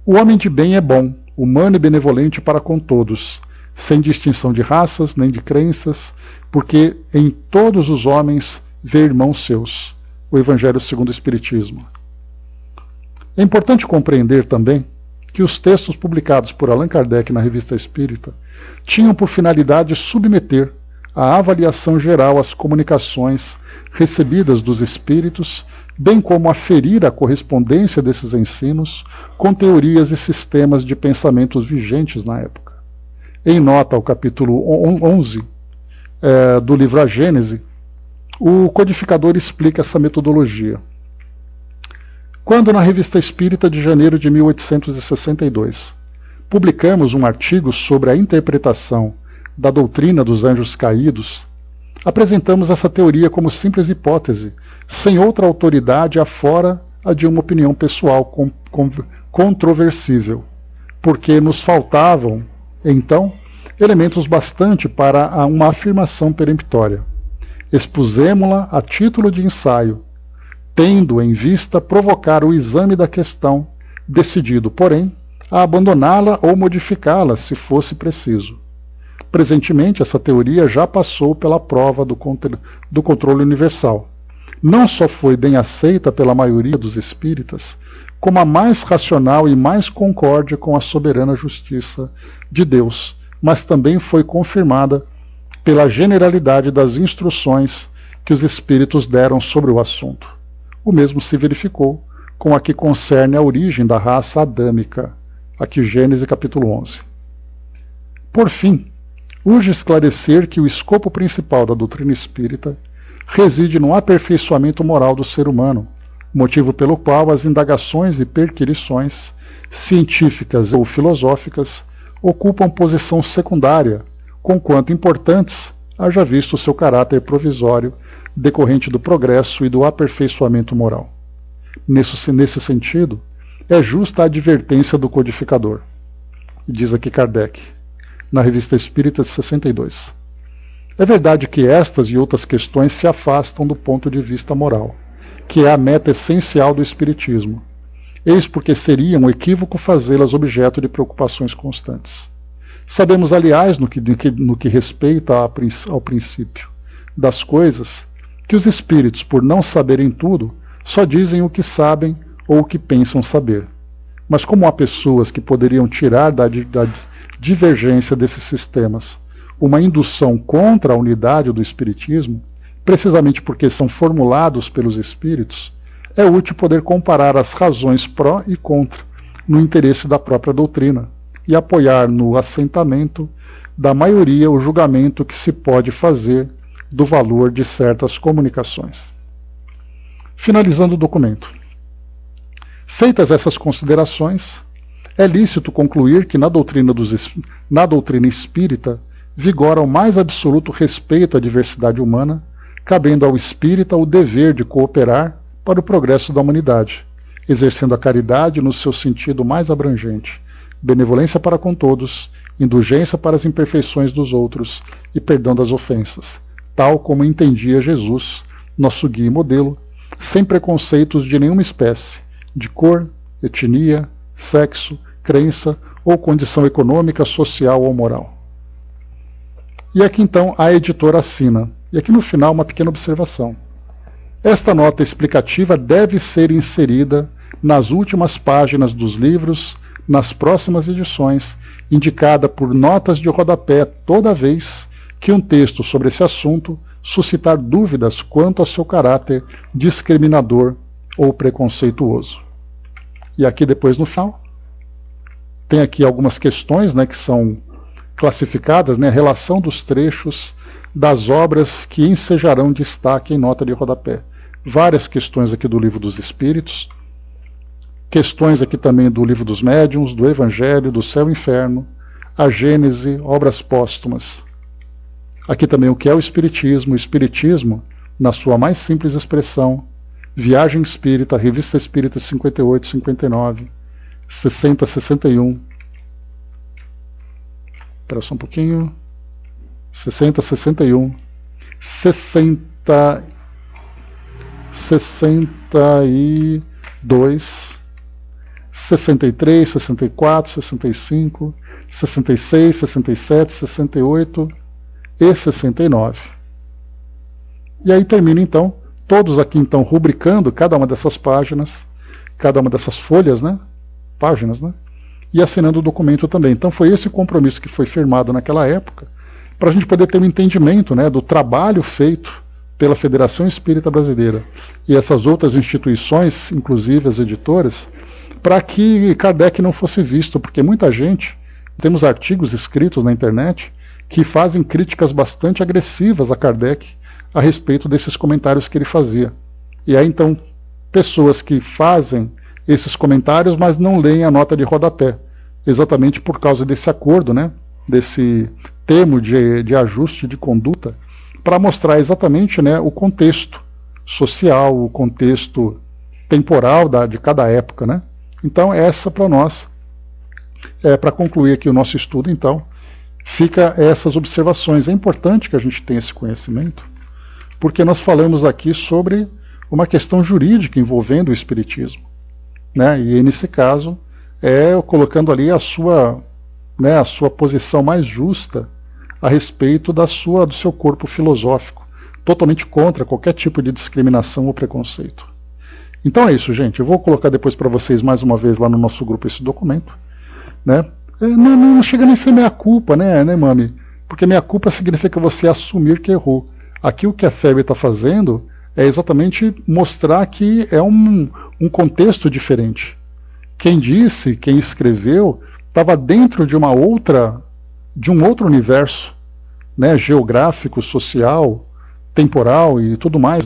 O homem de bem é bom, humano e benevolente para com todos, sem distinção de raças nem de crenças, porque em todos os homens vê irmãos seus. O Evangelho segundo o Espiritismo. É importante compreender também que os textos publicados por Allan Kardec na Revista Espírita tinham por finalidade submeter à avaliação geral as comunicações recebidas dos espíritos, bem como aferir a correspondência desses ensinos com teorias e sistemas de pensamentos vigentes na época. Em nota ao capítulo 11 do livro A Gênese, o codificador explica essa metodologia. Quando na Revista Espírita de janeiro de 1862 publicamos um artigo sobre a interpretação da doutrina dos anjos caídos, apresentamos essa teoria como simples hipótese, sem outra autoridade afora a de uma opinião pessoal controversível, porque nos faltavam, então, elementos bastante para uma afirmação peremptória. Expusemo-la a título de ensaio, tendo em vista provocar o exame da questão, decidido, porém, a abandoná-la ou modificá-la, se fosse preciso. Presentemente, essa teoria já passou pela prova do controle universal. Não só foi bem aceita pela maioria dos espíritas, como a mais racional e mais concorde com a soberana justiça de Deus, mas também foi confirmada pela generalidade das instruções que os espíritos deram sobre o assunto. O mesmo se verificou com a que concerne a origem da raça adâmica, aqui Gênesis capítulo 11. Por fim, urge esclarecer que o escopo principal da doutrina espírita reside no aperfeiçoamento moral do ser humano, motivo pelo qual as indagações e perquirições científicas ou filosóficas ocupam posição secundária, conquanto importantes, haja visto o seu caráter provisório, decorrente do progresso e do aperfeiçoamento moral. Nesse sentido, é justa a advertência do codificador. Diz aqui Kardec, na Revista Espírita de 62. É verdade que estas e outras questões se afastam do ponto de vista moral, que é a meta essencial do Espiritismo. Eis porque seria um equívoco fazê-las objeto de preocupações constantes. Sabemos, aliás, no que respeita ao princípio das coisas, que os espíritos, por não saberem tudo, só dizem o que sabem ou o que pensam saber. Mas como há pessoas que poderiam tirar da divergência desses sistemas uma indução contra a unidade do espiritismo, precisamente porque são formulados pelos espíritos, é útil poder comparar as razões pró e contra no interesse da própria doutrina e apoiar no assentamento da maioria o julgamento que se pode fazer do valor de certas comunicações. Finalizando o documento. Feitas essas considerações, é lícito concluir que na doutrina espírita vigora o mais absoluto respeito à diversidade humana, cabendo ao espírita o dever de cooperar para o progresso da humanidade, exercendo a caridade no seu sentido mais abrangente, benevolência para com todos, indulgência para as imperfeições dos outros e perdão das ofensas, tal como entendia Jesus, nosso guia e modelo, sem preconceitos de nenhuma espécie, de cor, etnia, sexo, crença ou condição econômica, social ou moral. E aqui então a editora assina. E aqui no final uma pequena observação. Esta nota explicativa deve ser inserida nas últimas páginas dos livros, nas próximas edições, indicada por notas de rodapé toda vez que um texto sobre esse assunto suscitar dúvidas quanto ao seu caráter discriminador ou preconceituoso. E aqui depois no final, tem aqui algumas questões, né, que são classificadas, né, a relação dos trechos das obras que ensejarão destaque em nota de rodapé. Várias questões aqui do Livro dos Espíritos, questões aqui também do Livro dos Médiuns, do Evangelho, do Céu e Inferno, a Gênese, obras póstumas. Aqui também o que é o Espiritismo, na sua mais simples expressão, Viagem Espírita, Revista Espírita 58, 59, 60, 61. Espera só um pouquinho. 60, 61, 60, 62, 63, 64, 65, 66, 67, 68 e 69. E aí termina então, todos aqui então rubricando cada uma dessas páginas, cada uma dessas folhas, né? Páginas, né? E assinando o documento também. Então foi esse compromisso que foi firmado naquela época, para a gente poder ter um entendimento, né, do trabalho feito pela Federação Espírita Brasileira e essas outras instituições, inclusive as editoras, para que Kardec não fosse visto, porque muita gente, temos artigos escritos na internet que fazem críticas bastante agressivas a Kardec a respeito desses comentários que ele fazia. E aí então, pessoas que fazem esses comentários, mas não leem a nota de rodapé, exatamente por causa desse acordo, né, desse termo de ajuste de conduta, para mostrar exatamente, né, o contexto social, o contexto temporal de cada época, né? Então essa para nós, para concluir aqui o nosso estudo, então, fica essas observações. É importante que a gente tenha esse conhecimento, porque nós falamos aqui sobre uma questão jurídica envolvendo o Espiritismo, né? E nesse caso, colocando ali a sua posição mais justa a respeito do seu corpo filosófico, totalmente contra qualquer tipo de discriminação ou preconceito. Então é isso, gente. Eu vou colocar depois para vocês mais uma vez lá no nosso grupo esse documento, né? Não chega nem a ser meia-culpa, né, Mami? Porque meia-culpa significa você assumir que errou. Aqui o que a FEB está fazendo é exatamente mostrar que é um contexto diferente. Quem disse, quem escreveu, estava dentro de um outro universo, né, geográfico, social, temporal e tudo mais.